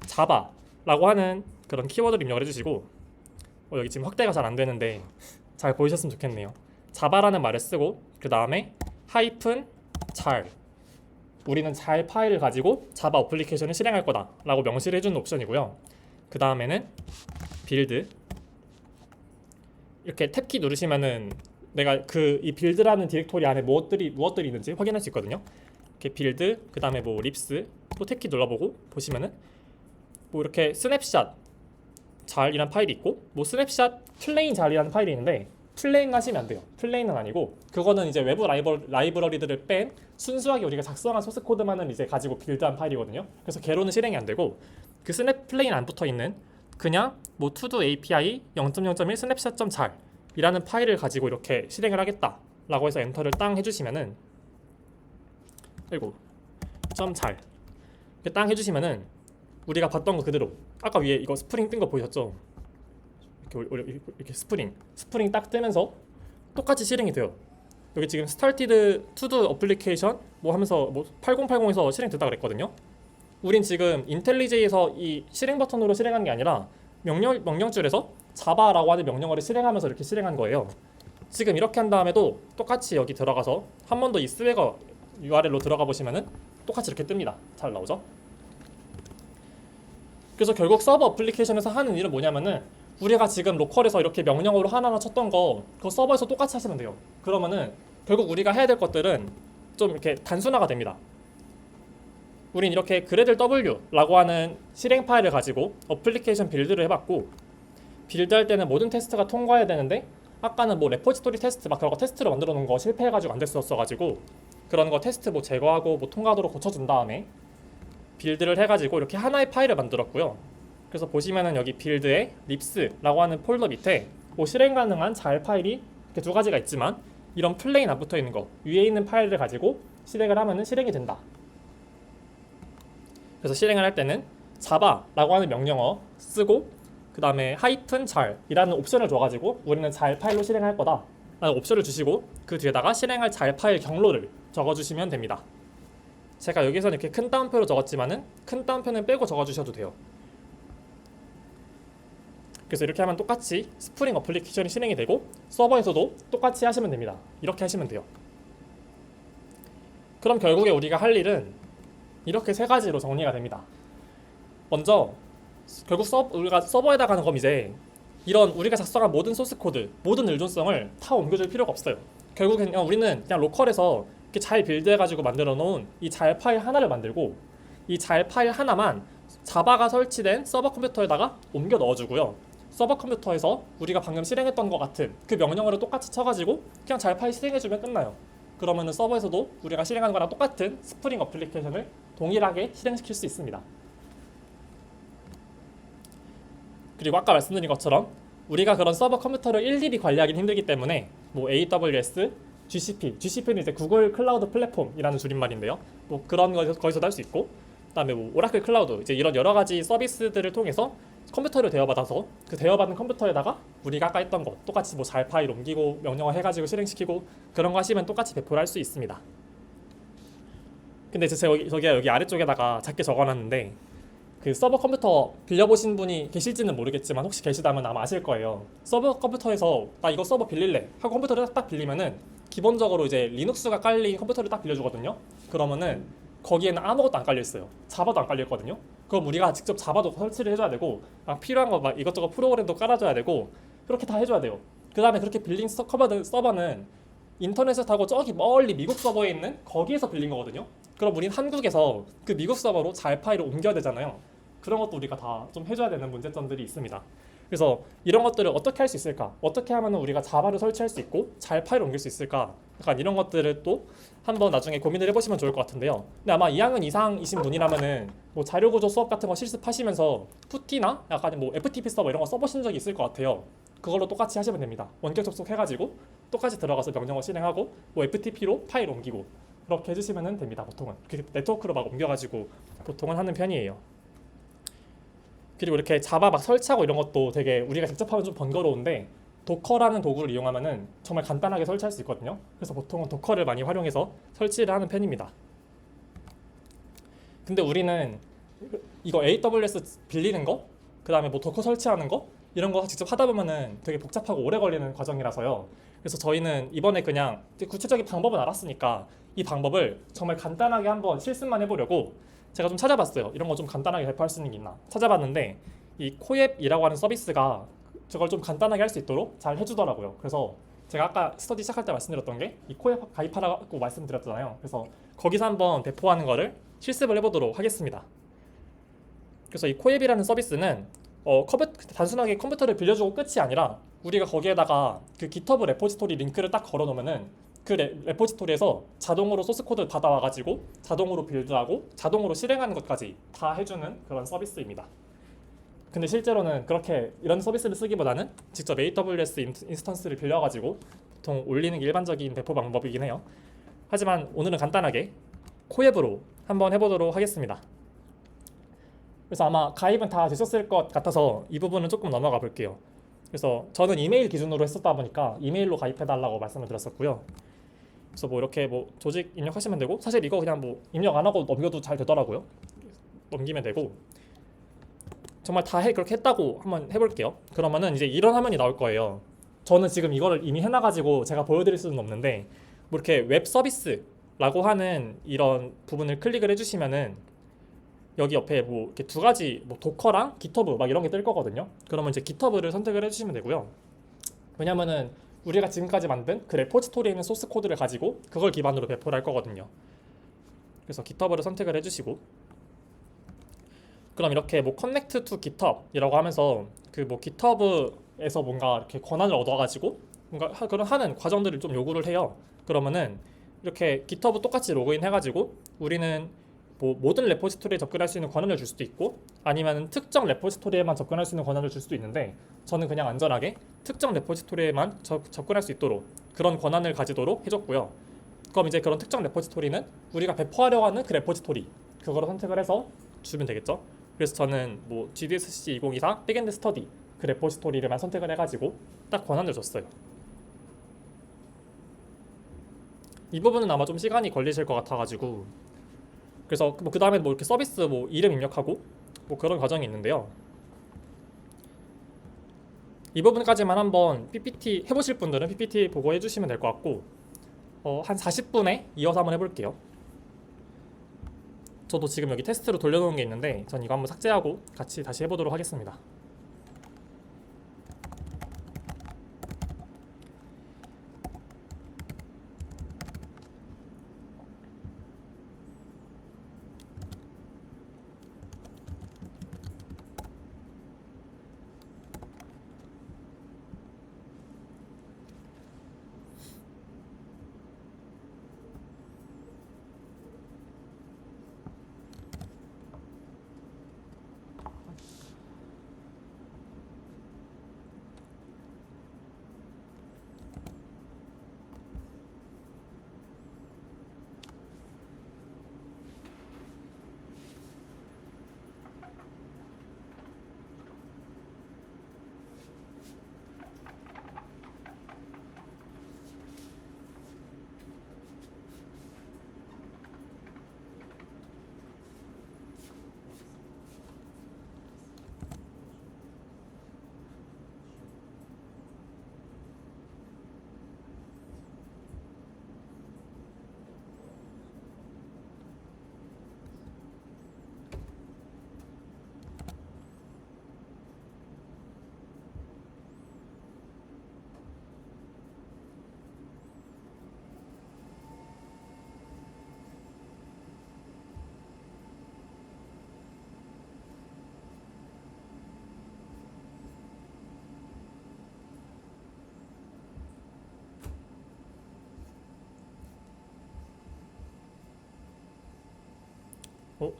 자바라고 하는 그런 키워드를 입력을 해주시고, 여기 지금 확대가 잘 안 되는데 잘 보이셨으면 좋겠네요. 자바라는 말을 쓰고 그 다음에 하이픈 잘, 우리는 잘 파일을 가지고 자바 어플리케이션을 실행할 거다 라고 명시를 해주는 옵션이고요. 그 다음에는 빌드, 이렇게 탭키 누르시면은 내가 이 빌드라는 디렉토리 안에 무엇들이 있는지 확인할 수 있거든요. 이렇게 빌드, 그 다음에 뭐 립스, 또 탭키 눌러보고 보시면은 뭐 이렇게 스냅샷 잘이란 파일이 있고, 뭐 스냅샷 플레인 잘이라는 파일이 있는데 플레인 하시면 안 돼요. 플레인은 아니고 그거는 이제 외부 라이브러리들을 뺀 순수하게 우리가 작성한 소스 코드만을 이제 가지고 빌드한 파일이거든요. 그래서 걔로는 실행이 안 되고, 그 스냅 플레인 안 붙어 있는 그냥 뭐 to-do API 0.0.1 snapshot.jar 이라는 파일을 가지고 이렇게 실행을 하겠다 라고 해서 엔터를 땅 해주시면은, .jar 이렇게 땅 해주시면은 우리가 봤던 거 그대로 아까 위에 이거 스프링 뜬 거 보이셨죠? 이렇게 스프링 딱 뜨면서 똑같이 실행이 돼요. 여기 지금 started to do application 뭐 하면서 뭐 8080에서 실행됐다 그랬거든요. 우린 지금 인텔리제이에서 이 실행 버튼으로 실행한 게 아니라 명령줄에서 자바라고 하는 명령어를 실행하면서 이렇게 실행한 거예요. 지금 이렇게 한 다음에도 똑같이 여기 들어가서 한 번 더 이 스웨거 URL로 들어가 보시면은 똑같이 이렇게 뜹니다. 잘 나오죠? 그래서 결국 서버 어플리케이션에서 하는 일은 뭐냐면은 우리가 지금 로컬에서 이렇게 명령어로 하나하나 쳤던 거 그거 서버에서 똑같이 하시면 돼요. 그러면은 결국 우리가 해야 될 것들은 좀 이렇게 단순화가 됩니다. 우린 이렇게 그래들 W라고 하는 실행 파일을 가지고 어플리케이션 빌드를 해봤고, 빌드할 때는 모든 테스트가 통과해야 되는데 아까는 뭐 레포지토리 테스트 막 그런 거 테스트로 만들어 놓은 거 실패해가지고 안 됐었어가지고 그런 거 테스트 뭐 제거하고 뭐 통과하도록 고쳐준 다음에 빌드를 해가지고 이렇게 하나의 파일을 만들었고요. 그래서 보시면은 여기 빌드에 립스라고 하는 폴더 밑에 뭐 실행 가능한 잘 파일이 이렇게 두 가지가 있지만 이런 플레인 안 붙어 있는 거 위에 있는 파일을 가지고 실행을 하면은 실행이 된다. 그래서 실행을 할 때는 자바라고 하는 명령어 쓰고 그 다음에 하이픈 잘이라는 옵션을 줘가지고 우리는 잘 파일로 실행할 거다 라는 옵션을 주시고 그 뒤에다가 실행할 잘 파일 경로를 적어주시면 됩니다. 제가 여기서는 이렇게 큰 따옴표로 적었지만은 큰 따옴표는 빼고 적어주셔도 돼요. 그래서 이렇게 하면 똑같이 스프링 어플리케이션이 실행이 되고 서버에서도 똑같이 하시면 됩니다. 이렇게 하시면 돼요. 그럼 결국에 우리가 할 일은 이렇게 세 가지로 정리가 됩니다. 먼저 결국 우리가 서버에다 가는 건 이제 이런 우리가 작성한 모든 소스 코드, 모든 의존성을 다 옮겨줄 필요가 없어요. 결국엔 그냥 우리는 그냥 로컬에서 이렇게 잘 빌드해가지고 만들어 놓은 이 잘 파일 하나를 만들고 이 잘 파일 하나만 자바가 설치된 서버 컴퓨터에다가 옮겨 넣어주고요. 서버 컴퓨터에서 우리가 방금 실행했던 것 같은 그 명령어를 똑같이 쳐가지고 그냥 잘 파일 실행해주면 끝나요. 그러면은 서버에서도 우리가 실행하는 거랑 똑같은 스프링 어플리케이션을 동일하게 실행시킬 수 있습니다. 그리고 아까 말씀드린 것처럼 우리가 그런 서버 컴퓨터를 일일이 관리하기는 힘들기 때문에 뭐 AWS, GCP는 이제 구글 클라우드 플랫폼이라는 줄임말인데요. 뭐 그런 거기서도 할 수 있고, 그다음에 뭐 오라클 클라우드 이제 이런 여러 가지 서비스들을 통해서 컴퓨터를 대여받아서 그 대여받은 컴퓨터에다가 우리가 아까 했던 거 똑같이 뭐 잘 파일 옮기고 명령어 해가지고 실행시키고 그런 거 하시면 똑같이 배포를 할 수 있습니다. 근데 제가 여기 아래쪽에다가 작게 적어놨는데 그 서버 컴퓨터 빌려보신 분이 계실지는 모르겠지만 혹시 계시다면 아마 아실 거예요. 서버 컴퓨터에서 나 이거 서버 빌릴래 하고 컴퓨터를 딱 빌리면은 기본적으로 이제 리눅스가 깔린 컴퓨터를 딱 빌려주거든요. 그러면은 거기에는 아무것도 안 깔려 있어요. 자바도 안 깔려 있거든요. 그럼 우리가 직접 자바도 설치를 해줘야 되고 막 필요한 거 막 이것저것 프로그램도 깔아줘야 되고 그렇게 다 해줘야 돼요. 그 다음에 그렇게 빌린 서버는 인터넷을 타고 저기 멀리 미국 서버에 있는 거기에서 빌린 거거든요. 그럼 우린 한국에서 그 미국 서버로 잘 파일을 옮겨야 되잖아요. 그런 것도 우리가 다 좀 해줘야 되는 문제점들이 있습니다. 그래서 이런 것들을 어떻게 할 수 있을까? 어떻게 하면 우리가 자바를 설치할 수 있고 잘 파일을 옮길 수 있을까? 약간 이런 것들을 또 한번 나중에 고민을 해보시면 좋을 것 같은데요. 근데 아마 2학년 이상이신 분이라면은 뭐 자료구조 수업 같은 거 실습하시면서 푸티나 약간 뭐 FTP 서버 이런 거 써보신 적이 있을 것 같아요. 그걸로 똑같이 하시면 됩니다. 원격 접속해가지고 똑같이 들어가서 명령어 실행하고 뭐 FTP로 파일 옮기고 그렇게 해주시면 됩니다. 보통은 네트워크로 막 옮겨가지고 보통은 하는 편이에요. 그리고 이렇게 자바 막 설치하고 이런 것도 되게 우리가 직접 하면 좀 번거로운데 도커라는 도구를 이용하면은 정말 간단하게 설치할 수 있거든요. 그래서 보통은 도커를 많이 활용해서 설치를 하는 편입니다. 근데 우리는 이거 AWS 빌리는 거, 그 다음에 뭐 도커 설치하는 거 이런 거 직접 하다 보면은 되게 복잡하고 오래 걸리는 과정이라서요. 그래서 저희는 이번에 그냥 구체적인 방법은 알았으니까 이 방법을 정말 간단하게 한번 실습만 해보려고 제가 좀 찾아봤어요. 이런 거 좀 간단하게 배포할 수 있는 게 있나 찾아봤는데 이 코앱이라고 하는 서비스가 저걸 좀 간단하게 할 수 있도록 잘 해주더라고요. 그래서 제가 아까 스터디 시작할 때 말씀드렸던 게 이 코앱 가입하라고 말씀드렸잖아요. 그래서 거기서 한번 배포하는 거를 실습을 해보도록 하겠습니다. 그래서 이 코앱이라는 서비스는 단순하게 컴퓨터를 빌려주고 끝이 아니라 우리가 거기에다가 그 GitHub 레포지토리 링크를 딱 걸어놓으면은 그 레포지토리에서 자동으로 소스 코드를 받아와가지고 자동으로 빌드하고 자동으로 실행하는 것까지 다 해주는 그런 서비스입니다. 근데 실제로는 그렇게 이런 서비스를 쓰기보다는 직접 AWS 인스턴스를 빌려가지고 보통 올리는 게 일반적인 배포 방법이긴 해요. 하지만 오늘은 간단하게 코앱으로 한번 해보도록 하겠습니다. 그래서 아마 가입은 다 되셨을 것 같아서 이 부분은 조금 넘어가 볼게요. 그래서 저는 이메일 기준으로 했었다 보니까 이메일로 가입해달라고 말씀을 드렸었고요. 그래서 뭐 이렇게 뭐 조직 입력하시면 되고 사실 이거 그냥 뭐 입력 안 하고 넘겨도 잘 되더라고요. 넘기면 되고 정말 다 그렇게 했다고 한번 해볼게요. 그러면은 이제 이런 화면이 나올 거예요. 저는 지금 이거를 이미 해놔가지고 제가 보여드릴 수는 없는데 뭐 이렇게 웹 서비스라고 하는 이런 부분을 클릭을 해주시면은 여기 옆에 뭐 이렇게 두 가지 뭐 도커랑 기터브 막 이런 게 뜰 거거든요. 그러면 이제 기터브를 선택을 해주시면 되고요. 왜냐면은 우리가 지금까지 만든 그 레포지토리에 있는 소스 코드를 가지고 그걸 기반으로 배포를 할 거거든요. 그래서 기터브를 선택을 해주시고 그럼 이렇게 뭐 커넥트 투 깃허브이라고 하면서 그 뭐 깃허브에서 뭔가 이렇게 권한을 얻어가지고 뭔가 그런 하는 과정들을 좀 요구를 해요. 그러면은 이렇게 깃허브 똑같이 로그인 해가지고 우리는 뭐 모든 레포지토리에 접근할 수 있는 권한을 줄 수도 있고 아니면 특정 레포지토리에만 접근할 수 있는 권한을 줄 수도 있는데 저는 그냥 안전하게 특정 레포지토리에만 접근할 수 있도록 그런 권한을 가지도록 해줬고요. 그럼 이제 그런 특정 레포지토리는 우리가 배포하려고 하는 그 레포지토리 그거를 선택을 해서 주면 되겠죠. 그래서 저는 뭐 GDSC 2024 백엔드 스터디 그 레포지토리를만 선택을 해가지고 딱 권한을 줬어요. 이 부분은 아마 좀 시간이 걸리실 것 같아가지고 그래서 뭐 그 다음에 뭐 이렇게 서비스 뭐 이름 입력하고 뭐 그런 과정이 있는데요. 이 부분까지만 한번 PPT 해보실 분들은 PPT 보고 해주시면 될 것 같고 한 40분에 이어서 한번 해볼게요. 저도 지금 여기 테스트로 돌려놓은 게 있는데 전 이거 한번 삭제하고 같이 다시 해보도록 하겠습니다.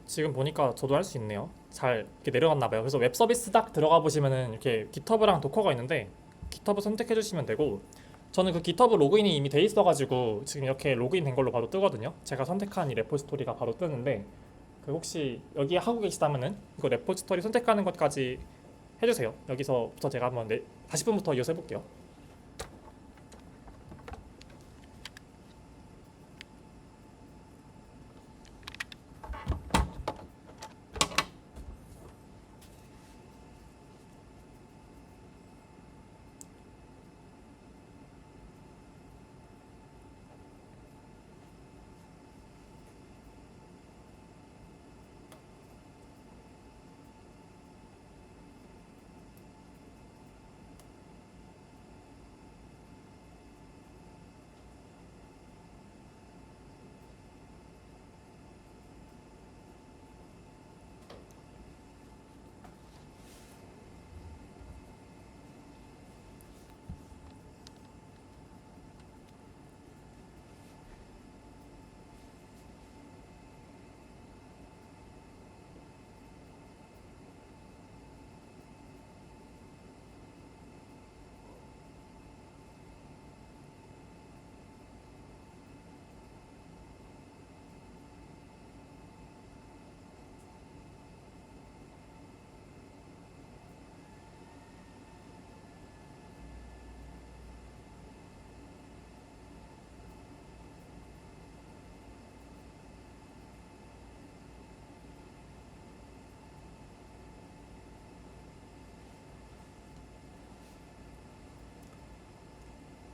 지금 보니까 저도 할 수 있네요. 잘 이렇게 내려갔나 봐요. 그래서 웹 서비스 딱 들어가 보시면은 이렇게 깃허브랑 도커가 있는데 깃허브 선택해 주시면 되고 저는 그 깃허브 로그인이 이미 돼 있어가지고 지금 이렇게 로그인 된 걸로 바로 뜨거든요. 제가 선택한 이 레포지토리가 바로 뜨는데 그 혹시 여기 하고 계시다면은 이거 레포지토리 선택하는 것까지 해주세요. 여기서부터 제가 한번 40분부터 이어서 해볼게요.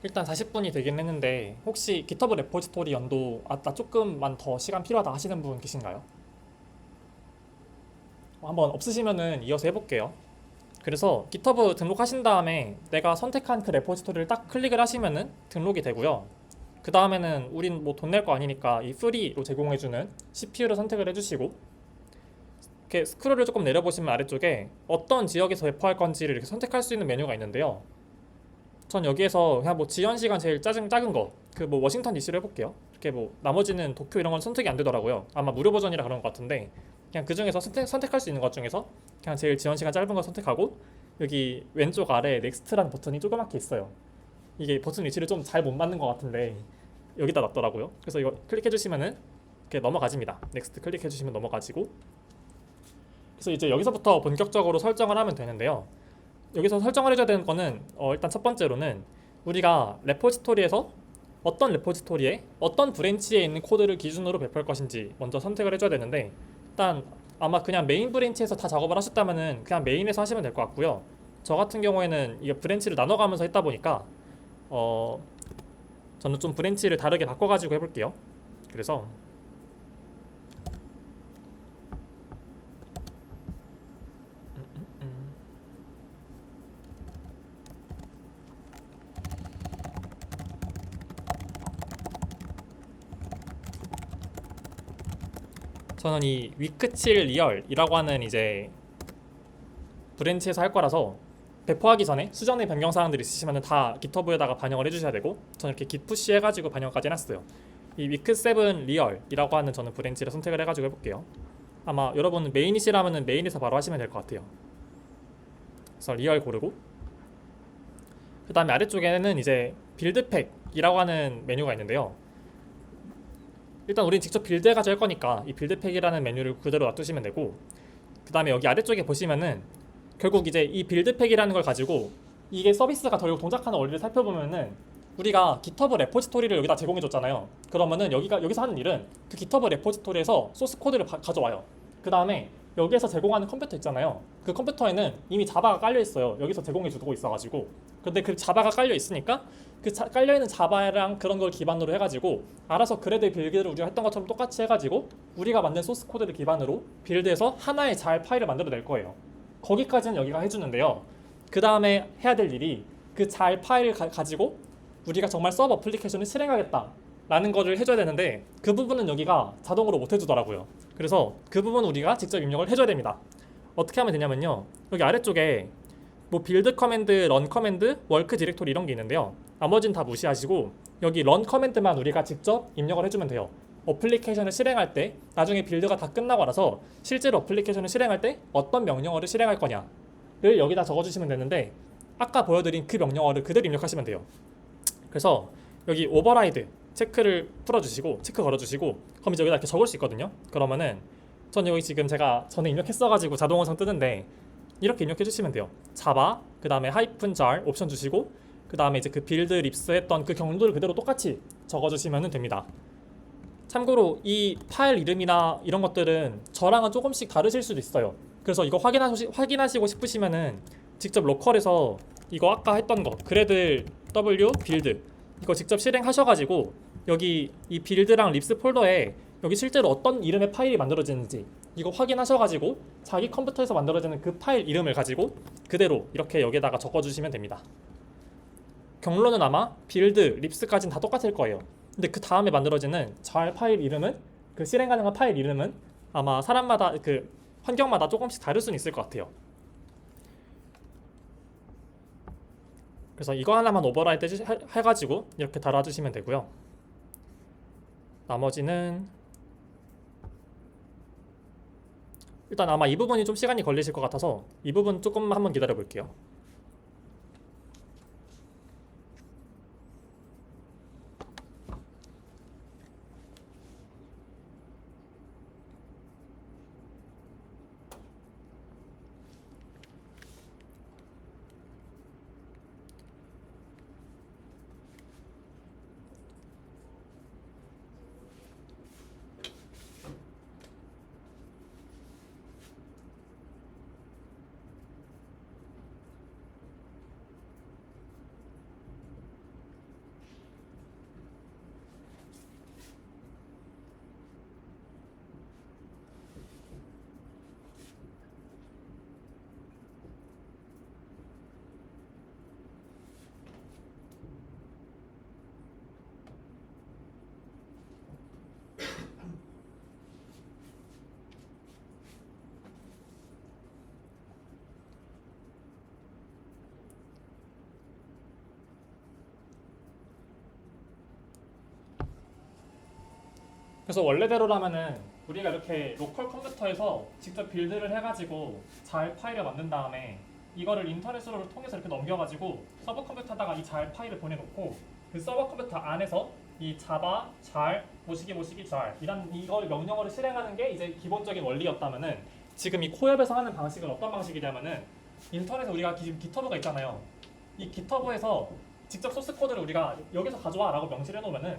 일단 40분이 되긴 했는데 혹시 GitHub 레포지토리 연도 나 조금만 더 시간 필요하다 하시는 분 계신가요? 한번 없으시면은 이어서 해볼게요. 그래서 GitHub 등록하신 다음에 내가 선택한 그 레포지토리를 딱 클릭을 하시면은 등록이 되고요. 그 다음에는 우린 뭐 돈 낼 거 아니니까 이 프리로 제공해주는 CPU를 선택을 해주시고, 이렇게 스크롤을 조금 내려보시면 아래쪽에 어떤 지역에서 배포할 건지를 이렇게 선택할 수 있는 메뉴가 있는데요. 전 여기에서 그냥 뭐 지연 시간 제일 작은 거, 그 뭐 워싱턴 DC로 해볼게요. 이렇게 뭐 나머지는 도쿄 이런 건 선택이 안 되더라고요. 아마 무료 버전이라 그런 것 같은데, 그냥 그 중에서 선택할 수 있는 것 중에서 그냥 제일 지연 시간 짧은 거 선택하고, 여기 왼쪽 아래에 넥스트라는 버튼이 조그맣게 있어요. 이게 버튼 위치를 좀 잘 못 맞는 것 같은데 여기다 놨더라고요. 그래서 이거 클릭해 주시면은 이렇게 넘어가집니다. 넥스트 클릭해 주시면 넘어가지고, 그래서 이제 여기서부터 본격적으로 설정을 하면 되는데요. 여기서 설정을 해줘야 되는 거는 일단 첫 번째로는 우리가 레포지토리에서 어떤 레포지토리에 어떤 브랜치에 있는 코드를 기준으로 배포할 것인지 먼저 선택을 해줘야 되는데, 일단 아마 그냥 메인 브랜치에서 다 작업을 하셨다면은 그냥 메인에서 하시면 될 것 같고요. 저 같은 경우에는 이게 브랜치를 나눠가면서 했다 보니까 저는 좀 브랜치를 다르게 바꿔가지고 해볼게요. 그래서 저는 이 위크 7 리얼이라고 하는 이제 브랜치에서 할 거라서 배포하기 전에 수정의 변경 사항들이 있으시면 다 GitHub에다가 반영을 해주셔야 되고, 저는 이렇게 git push 해가지고 반영까지 해놨어요. 이 위크 7 리얼이라고 하는 저는 브랜치를 선택을 해가지고 해볼게요. 아마 여러분 메인이시라면 메인에서 바로 하시면 될 것 같아요. 그래서 리얼 고르고, 그 다음에 아래쪽에는 이제 빌드팩이라고 하는 메뉴가 있는데요. 일단 우린 직접 빌드해가지고 할 거니까 이 빌드팩이라는 메뉴를 그대로 놔두시면 되고, 그 다음에 여기 아래쪽에 보시면은 결국 이제 이 빌드팩이라는 걸 가지고 이게 서비스가 결국 동작하는 원리를 살펴보면은, 우리가 GitHub 레포지토리를 여기다 제공해 줬잖아요. 그러면은 여기서 하는 일은 그 GitHub 레포지토리에서 소스 코드를 가져와요. 그 다음에 여기에서 제공하는 컴퓨터 있잖아요. 그 컴퓨터에는 이미 자바가 깔려 있어요. 여기서 제공해 주고 있어가지고. 근데 그 자바가 깔려 있으니까 그 깔려 있는 자바랑 그런 걸 기반으로 해가지고 알아서 그래드 빌드를 우리가 했던 것처럼 똑같이 해가지고 우리가 만든 소스 코드를 기반으로 빌드해서 하나의 잘 파일을 만들어낼 거예요. 거기까지는 여기가 해주는데요. 그 다음에 해야 될 일이 그 잘 파일을 가지고 우리가 정말 서브 어플리케이션을 실행하겠다 라는 거를 해줘야 되는데, 그 부분은 여기가 자동으로 못 해주더라고요. 그래서 그 부분 우리가 직접 입력을 해줘야 됩니다. 어떻게 하면 되냐면요, 여기 아래쪽에 뭐 빌드 커맨드, 런 커맨드, 워크 디렉토리 이런 게 있는데요. 나머지는 다 무시하시고 여기 런 커맨드만 우리가 직접 입력을 해주면 돼요. 어플리케이션을 실행할 때, 나중에 빌드가 다 끝나고 나서 실제로 어플리케이션을 실행할 때 어떤 명령어를 실행할 거냐를 여기다 적어주시면 되는데, 아까 보여드린 그 명령어를 그대로 입력하시면 돼요. 그래서 여기 오버라이드 체크를 풀어주시고 체크 걸어주시고, 그럼 이제 여기다 이렇게 적을 수 있거든요. 그러면은 전 여기 지금 제가 전에 입력했어가지고 자동 원성 뜨는데, 이렇게 입력해 주시면 돼요. 자바 그 다음에 하이픈 jar 옵션 주시고, 그 다음에 이제 그 빌드 립스 했던 그 경로를 그대로 똑같이 적어주시면 됩니다. 참고로 이 파일 이름이나 이런 것들은 저랑은 조금씩 다르실 수도 있어요. 그래서 이거 확인하시고 싶으시면은 직접 로컬에서 이거 아까 했던 거 그래드 w 빌드 이거 직접 실행하셔가지고 여기 이 빌드랑 립스 폴더에 여기 실제로 어떤 이름의 파일이 만들어지는지 이거 확인하셔가지고 자기 컴퓨터에서 만들어지는 그 파일 이름을 가지고 그대로 이렇게 여기다가 적어주시면 됩니다. 경로는 아마 빌드, 립스까지는 다 똑같을 거예요. 근데 그 다음에 만들어지는 잘 파일 이름은, 그 실행 가능한 파일 이름은 아마 사람마다 그 환경마다 조금씩 다를 수는 있을 것 같아요. 그래서 이거 하나만 오버라이드 해가지고 이렇게 달아주시면 되고요. 나머지는 일단 아마 이 부분이 좀 시간이 걸리실 것 같아서 이 부분 조금 한번 기다려 볼게요. 그래서 원래대로라면은 우리가 이렇게 로컬 컴퓨터에서 직접 빌드를 해가지고 잘 파일을 만든 다음에 이거를 인터넷으로 통해서 이렇게 넘겨가지고 서버 컴퓨터에다가 이 잘 파일을 보내놓고 그 서버 컴퓨터 안에서 이 자바 잘 모시기 잘 이걸 명령어를 실행하는 게 이제 기본적인 원리였다면은 지금 이 코앱에서 하는 방식은 어떤 방식이냐면은 인터넷에 우리가 지금 깃허브가 있잖아요. 이 깃허브에서 직접 소스 코드를 우리가 여기서 가져와라고 명시를 해놓으면은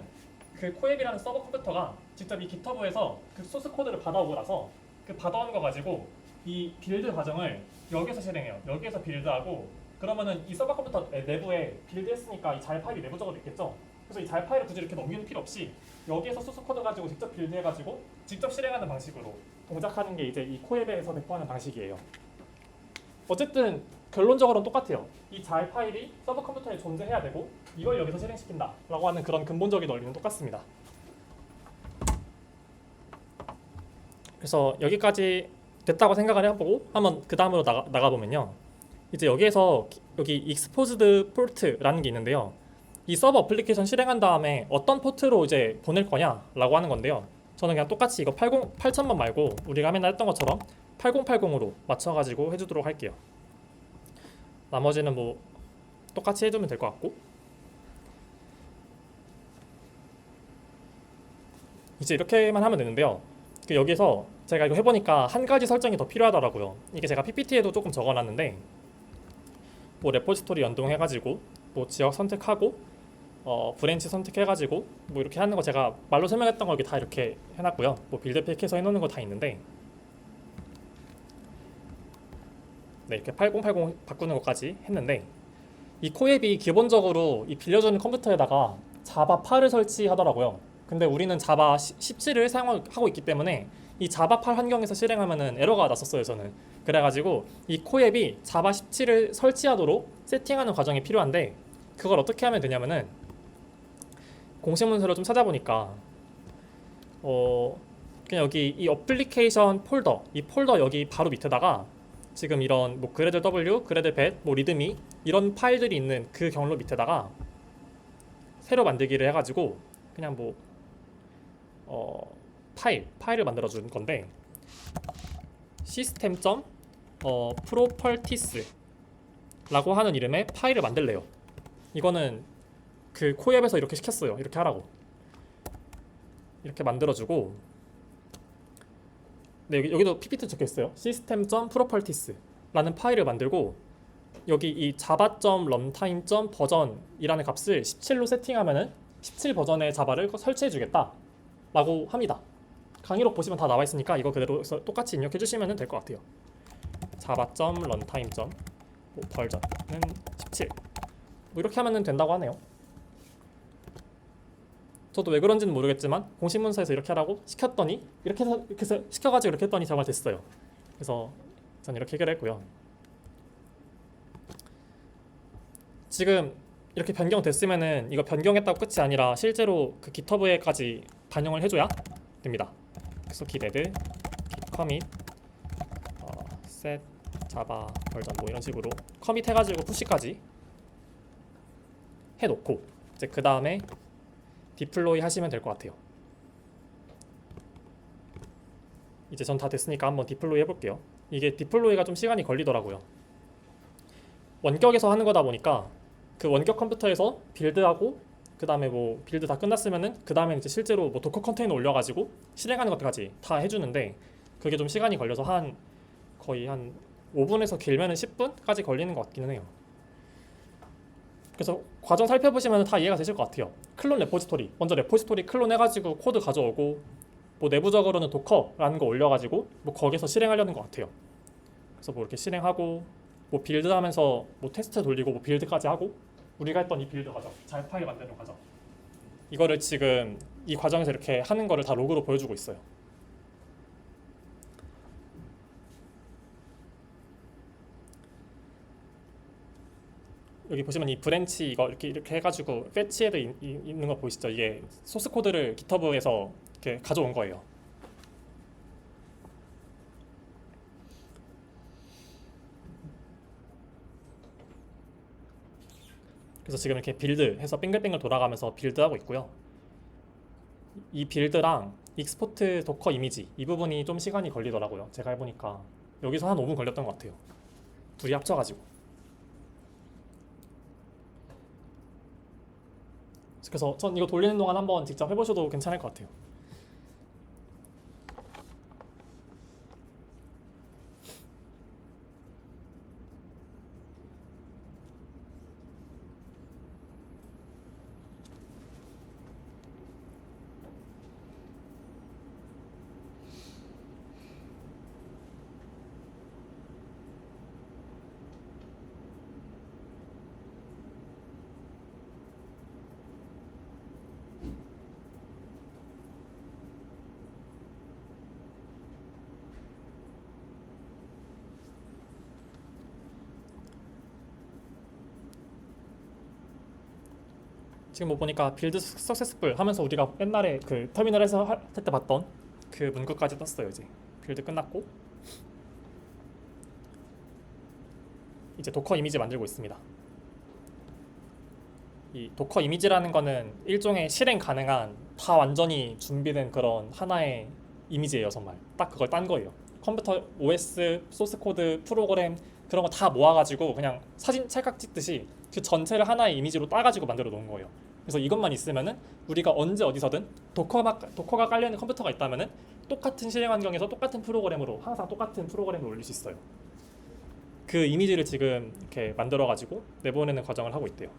그 코앱이라는 서버 컴퓨터가 직접 이 깃허브에서 그 소스 코드를 받아오고 나서 그 받아오는 거 가지고 이 빌드 과정을 여기서 실행해요. 여기에서 빌드하고 그러면은 이 서버 컴퓨터 내부에 빌드했으니까 이 잘 파일이 내부적으로 있겠죠. 그래서 이 잘 파일을 굳이 이렇게 넘기는 필요 없이 여기에서 소스 코드 가지고 직접 빌드해가지고 직접 실행하는 방식으로 동작하는 게 이제 이 코앱에서 배포하는 방식이에요. 어쨌든 결론적으로는 똑같아요. 이 잘 파일이 서버 컴퓨터에 존재해야 되고 이걸 여기서 실행시킨다 라고 하는 그런 근본적인 원리는 똑같습니다. 그래서 여기까지 됐다고 생각을 해보고 한번 그 다음으로 나가보면요. 이제 여기에서 여기 exposed port라는 게 있는데요. 이 서버 어플리케이션 실행한 다음에 어떤 포트로 이제 보낼 거냐라고 하는 건데요. 저는 그냥 똑같이 이거 8000번 말고 우리가 맨날 했던 것처럼 8080으로 맞춰가지고 해주도록 할게요. 나머지는 뭐 똑같이 해주면 될 것 같고 이제 이렇게만 하면 되는데요. 여기서 제가 이거 해보니까 한 가지 설정이 더 필요하더라고요. 이게 제가 PPT에도 조금 적어놨는데 뭐 레포지토리 연동해가지고 뭐 지역 선택하고 브랜치 선택해가지고 뭐 이렇게 하는 거 제가 말로 설명했던 거 여기 다 이렇게 해놨고요. 뭐 빌드 팩해서 해놓는 거 다 있는데 네, 이렇게 8080 바꾸는 것까지 했는데 이 코앱이 기본적으로 이 빌려주는 컴퓨터에다가 자바 8을 설치하더라고요. 근데 우리는 자바 17을 사용하고 있기 때문에 이 자바 8 환경에서 실행하면은 에러가 났었어요, 저는. 그래가지고 이 코앱이 자바 17을 설치하도록 세팅하는 과정이 필요한데 그걸 어떻게 하면 되냐면은 공식 문서를 좀 찾아보니까 그냥 여기 이 어플리케이션 폴더 이 폴더 여기 바로 밑에다가 지금 이런 뭐 그레들 W, 그레들 벳, 뭐 리드미 이런 파일들이 있는 그 경로 밑에다가 새로 만들기를 해가지고 그냥 뭐 파일을 만들어 준 건데 시스템 properties라고 하는 이름의 파일을 만들래요. 이거는 그 코앱에서 이렇게 시켰어요. 이렇게 하라고. 이렇게 만들어주고 네, 여기도 PPT 적혀 있어요. system.properties라는 파일을 만들고 여기 이 java.runtime.version이라는 값을 17로 세팅하면은 17 버전의 자바를 설치해 주겠다 라고 합니다. 강의록 보시면 다 나와 있으니까 이거 그대로 똑같이 입력해 주시면 될 것 같아요. java.runtime.version은 17 뭐 이렇게 하면 된다고 하네요. 저도 왜 그런지는 모르겠지만 공식 문서에서 이렇게 하라고 시켰더니 이렇게 해서 시켜가지고 이렇게 했더니 정말 됐어요. 그래서 전 이렇게 해결했고요. 지금 이렇게 변경됐으면은 이거 변경했다고 끝이 아니라 실제로 그 깃허브에까지 반영을 해줘야 됩니다. 그래서 git add, git commit, set java version 뭐 이런 식으로 커밋 해가지고 푸시까지 해놓고 이제 그 다음에 디플로이 하시면 될 것 같아요. 이제 전 다 됐으니까 한번 디플로이 해볼게요. 이게 디플로이가 좀 시간이 걸리더라고요. 원격에서 하는 거다 보니까 그 원격 컴퓨터에서 빌드하고 그 다음에 뭐 빌드 다 끝났으면은 그 다음에 이제 실제로 뭐 도커 컨테이너 올려가지고 실행하는 것까지 다 해주는데 그게 좀 시간이 걸려서 거의 한 5분에서 길면은 10분까지 걸리는 것 같기는 해요. 그래서 과정 살펴보시면 다 이해가 되실 것 같아요. 클론 레포지토리 먼저 레포지토리 클론 해가지고 코드 가져오고 뭐 내부적으로는 도커라는 거 올려가지고 뭐 거기서 실행하려는 것 같아요. 그래서 뭐 이렇게 실행하고 뭐 빌드하면서 뭐 테스트 돌리고 뭐 빌드까지 하고 우리가 했던 이 빌드 과정 잘 파일 만드는 과정 이거를 지금 이 과정에서 이렇게 하는 거를 다 로그로 보여주고 있어요. 여기 보시면 이 브랜치 이거 이렇게 해가지고 패치에도 있는 거 보이시죠? 이게 소스 코드를 깃허브에서 이렇게 가져온 거예요. 그래서 지금 이렇게 빌드해서 빙글빙글 돌아가면서 빌드하고 있고요. 이 빌드랑 익스포트 도커 이미지 이 부분이 좀 시간이 걸리더라고요. 제가 해보니까 여기서 한 5분 걸렸던 것 같아요. 둘이 합쳐가지고. 그래서 전 이거 돌리는 동안 한번 직접 해보셔도 괜찮을 것 같아요. 지금 뭐 보니까 빌드 석세스풀 하면서 우리가 옛날에 그 터미널에서 할 때 봤던 그 문구까지 떴어요. 이제 빌드 끝났고 이제 도커 이미지 만들고 있습니다. 이 도커 이미지라는 거는 일종의 실행 가능한 다 완전히 준비된 그런 하나의 이미지예요. 정말 딱 그걸 딴 거예요. 컴퓨터 OS, 소스 코드, 프로그램 그런 거 다 모아가지고 그냥 사진 찰칵 찍듯이 그 전체를 하나의 이미지로 따가지고 만들어 놓은 거예요. 그래서 이것만 있으면은 우리가 언제 어디서든 도커가 깔려있는 컴퓨터가 있다면은 똑같은 실행 환경에서 똑같은 프로그램으로 항상 똑같은 프로그램을 올릴 수 있어요. 그 이미지를 지금 이렇게 만들어가지고 내보내는 과정을 하고 있대요.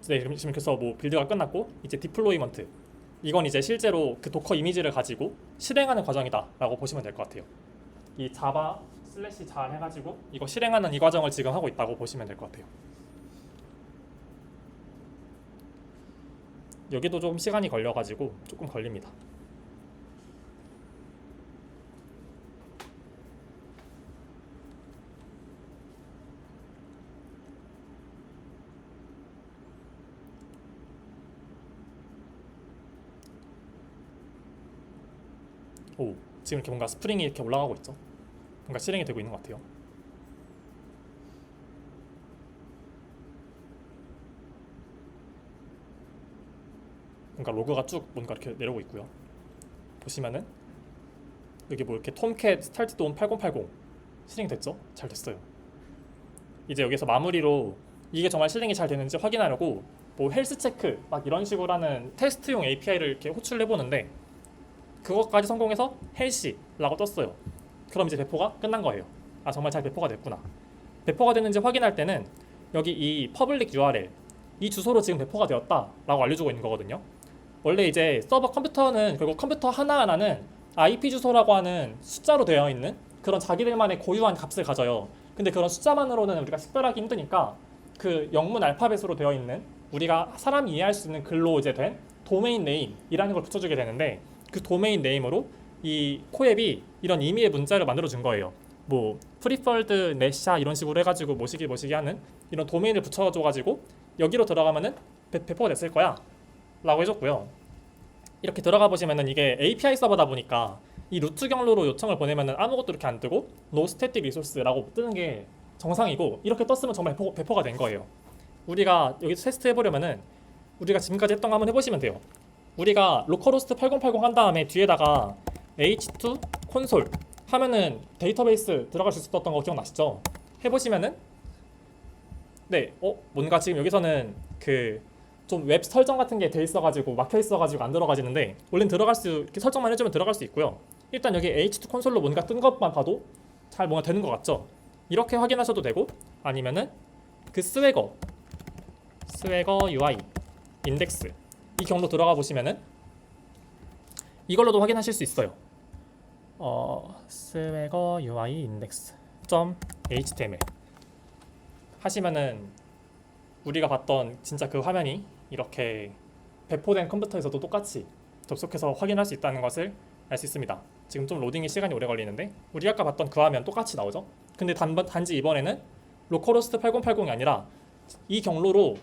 네, 지금 그래서 뭐 빌드가 끝났고 이제 디플로이먼트 이건 이제 실제로 그 도커 이미지를 가지고 실행하는 과정이다라고 보시면 될 것 같아요. 이 자바 슬래시 잘 해가지고 이거 실행하는 이 과정을 지금 하고 있다고 보시면 될 것 같아요. 여기도 좀 시간이 걸려가지고 조금 걸립니다. 오, 지금 이렇게 뭔가 스프링이 이렇게 올라가고 있죠. 뭔가 실행이 되고 있는 것 같아요. 뭔가 로그가 쭉 뭔가 이렇게 내려오고 있고요. 보시면은 여기 뭐 이렇게 톰캣 스타트 온 8080 실행이 됐죠? 잘 됐어요. 이제 여기서 마무리로 이게 정말 실행이 잘 되는지 확인하려고 뭐 헬스 체크 막 이런 식으로 하는 테스트용 API를 이렇게 호출을 해보는데 그것까지 성공해서 헬시라고 떴어요. 그럼 이제 배포가 끝난 거예요. 아, 정말 잘 배포가 됐구나. 배포가 됐는지 확인할 때는 여기 이 퍼블릭 URL 이 주소로 지금 배포가 되었다라고 알려주고 있는 거거든요. 원래 이제 서버 컴퓨터는 결국 컴퓨터 하나하나는 IP 주소라고 하는 숫자로 되어 있는 그런 자기들만의 고유한 값을 가져요. 근데 그런 숫자만으로는 우리가 식별하기 힘드니까 그 영문 알파벳으로 되어 있는 우리가 사람이 이해할 수 있는 글로 이제 된 도메인 네임이라는 걸 붙여주게 되는데 그 도메인 네임으로 이 코앱이 이런 의미의 문자를 만들어 준 거예요. 뭐 프리펄드 넷샤 이런 식으로 해가지고 모시기 하는 이런 도메인을 붙여줘가지고 여기로 들어가면은 배포가 됐을 거야 라고 해줬고요. 이렇게 들어가 보시면은 이게 API 서버다 보니까 이 루트 경로로 요청을 보내면은 아무것도 이렇게 안 뜨고 no static resource라고 뜨는 게 정상이고 이렇게 떴으면 정말 배포가 된 거예요. 우리가 여기서 테스트 해보려면은 우리가 지금까지 했던 거 한번 해보시면 돼요. 우리가 로컬호스트 8080 한 다음에 뒤에다가 h2 콘솔 하면은 데이터베이스 들어갈 수 있었던 거 기억나시죠? 해보시면은 네, 뭔가 지금 여기서는 그 좀 웹 설정 같은 게 돼 있어가지고 막혀 있어가지고 안 들어가지는데 원래는 들어갈 수 이렇게 설정만 해주면 들어갈 수 있고요. 일단 여기 H2 콘솔로 뭔가 뜬 것만 봐도 잘 뭔가 되는 것 같죠? 이렇게 확인하셔도 되고 아니면은 그 스웨거 UI 인덱스 이 경로 들어가 보시면은 이걸로도 확인하실 수 있어요. 스웨거 UI 인덱스 .html 하시면은 우리가 봤던 진짜 그 화면이 이렇게 배포된 컴퓨터에서도 똑같이 접속해서 확인할 수 있다는 것을 알 수 있습니다. 지금 좀 로딩이 시간이 오래 걸리는데 우리 아까 봤던 그 화면 똑같이 나오죠? 근데 단지 이번에는 로컬호스트 8080이 아니라 이 경로로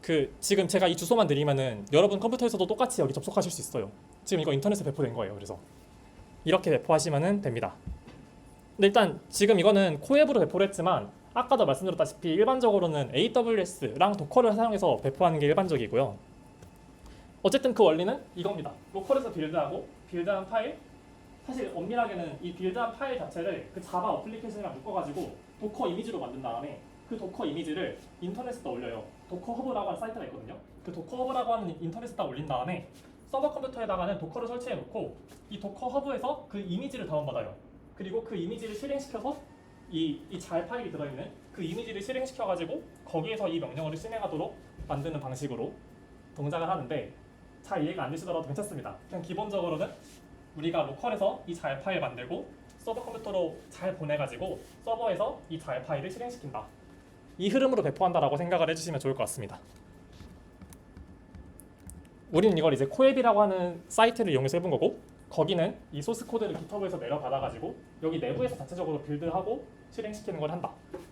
그 지금 제가 이 주소만 드리면은 여러분 컴퓨터에서도 똑같이 여기 접속하실 수 있어요. 지금 이거 인터넷에 배포된 거예요. 그래서 이렇게 배포하시면 됩니다. 근데 일단 지금 이거는 코앱으로 배포를 했지만 아까도 말씀드렸다시피 일반적으로는 AWS랑 도커를 사용해서 배포하는 게 일반적이고요. 어쨌든 그 원리는 이겁니다. 로컬에서 빌드하고 빌드한 파일, 사실 엄밀하게는 이 빌드한 파일 자체를 그 자바 어플리케이션이랑 묶어가지고 도커 이미지로 만든 다음에 그 도커 이미지를 인터넷에다 올려요. 도커 허브라고 하는 사이트가 있거든요. 그 도커 허브라고 하는 인터넷에다 올린 다음에 서버 컴퓨터에다가는 도커를 설치해 놓고 이 도커 허브에서 그 이미지를 다운받아요. 그리고 그 이미지를 실행시켜서 이 잘 파일이 들어있는 그 이미지를 실행시켜가지고 거기에서 이 명령어를 실행하도록 만드는 방식으로 동작을 하는데, 잘 이해가 안 되시더라도 괜찮습니다. 그냥 기본적으로는 우리가 로컬에서 이 잘 파일 만들고 서버 컴퓨터로 잘 보내가지고 서버에서 이 잘 파일을 실행시킨다, 이 흐름으로 배포한다라고 생각을 해주시면 좋을 것 같습니다. 우리는 이걸 이제 코앱이라고 하는 사이트를 이용해서 해본 거고, 거기는 이 소스 코드를 깃허브에서 내려받아가지고 여기 내부에서 자체적으로 빌드하고 실행시키는 걸 한다,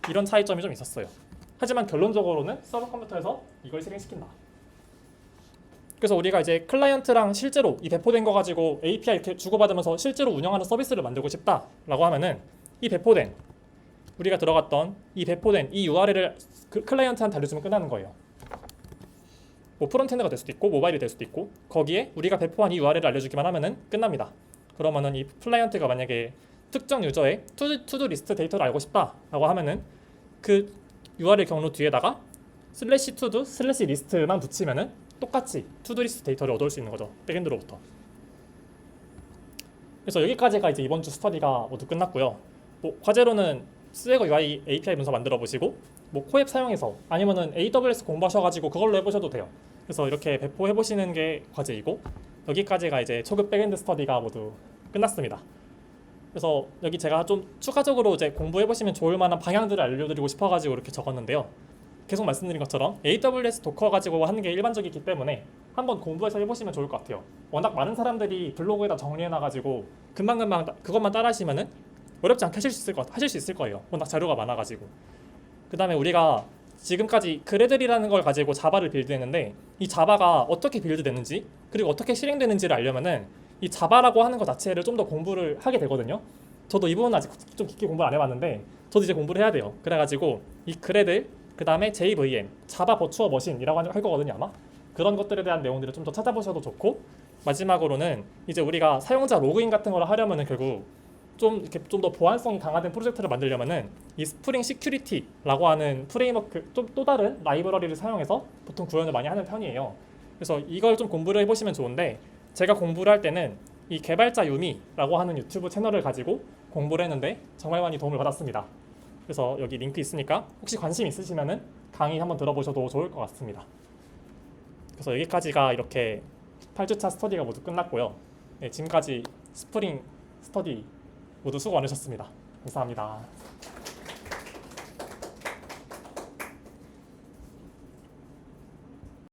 이런 차이점이 좀 있었어요. 하지만 결론적으로는 서버 컴퓨터에서 이걸 실행시킨다. 그래서 우리가 이제 클라이언트랑 실제로 이 배포된 거 가지고 API 이렇게 주고받으면서 실제로 운영하는 서비스를 만들고 싶다라고 하면은 이 배포된, 우리가 들어갔던 이 배포된 이 URL을 그 클라이언트한테 알려주면 끝나는 거예요. 뭐 프론트엔드가 될 수도 있고 모바일이 될 수도 있고, 거기에 우리가 배포한 이 URL을 알려주기만 하면은 끝납니다. 그러면은 이 클라이언트가 만약에 특정 유저의 투두 리스트 데이터를 알고 싶다라고 하면은 그 URL 경로 뒤에다가 /to/do /list만 붙이면은 똑같이 투두 리스트 데이터를 얻을 수 있는 거죠, 백엔드로부터. 그래서 여기까지가 이제 이번 주 스터디가 모두 끝났고요. 뭐 과제로는 스웨거 UI API 문서 만들어 보시고, 뭐 코앱 사용해서 아니면은 AWS 공부하셔가지고 그걸로 해보셔도 돼요. 그래서 이렇게 배포해 보시는 게 과제이고, 여기까지가 이제 초급 백엔드 스터디가 모두 끝났습니다. 그래서 여기 제가 좀 추가적으로 이제 공부해 보시면 좋을 만한 방향들을 알려드리고 싶어가지고 이렇게 적었는데요. 계속 말씀드린 것처럼 AWS 도커 가지고 하는 게 일반적이기 때문에 한번 공부해서 해보시면 좋을 것 같아요. 워낙 많은 사람들이 블로그에다 정리해놔가지고 금방금방 그것만 따라하시면은 어렵지 않게 하실 수 있을 거예요. 워낙 자료가 많아가지고. 그 다음에 우리가 지금까지 그래들이라는 걸 가지고 자바를 빌드했는데, 이 자바가 어떻게 빌드되는지 그리고 어떻게 실행되는지를 알려면은 이 자바라고 하는 것 자체를 좀 더 공부를 하게 되거든요. 저도 이 부분은 아직 좀 깊게 공부를 안 해봤는데 저도 이제 공부를 해야 돼요. 그래가지고 이 그래들, 그 다음에 JVM, 자바 버추어 머신이라고 할 거거든요 아마. 그런 것들에 대한 내용들을 좀 더 찾아보셔도 좋고, 마지막으로는 이제 우리가 사용자 로그인 같은 걸 하려면은 결국 좀 더 보안성이 강화된 프로젝트를 만들려면은 이 스프링 시큐리티라고 하는 프레임워크, 좀 또 다른 라이브러리를 사용해서 보통 구현을 많이 하는 편이에요. 그래서 이걸 좀 공부를 해보시면 좋은데, 제가 공부를 할 때는 이 개발자 유미라고 하는 유튜브 채널을 가지고 공부를 했는데 정말 많이 도움을 받았습니다. 그래서 여기 링크 있으니까 혹시 관심 있으시면은 강의 한번 들어보셔도 좋을 것 같습니다. 그래서 여기까지가 이렇게 8주차 스터디가 모두 끝났고요. 네, 지금까지 스프링 스터디 모두 수고 많으셨습니다. 감사합니다.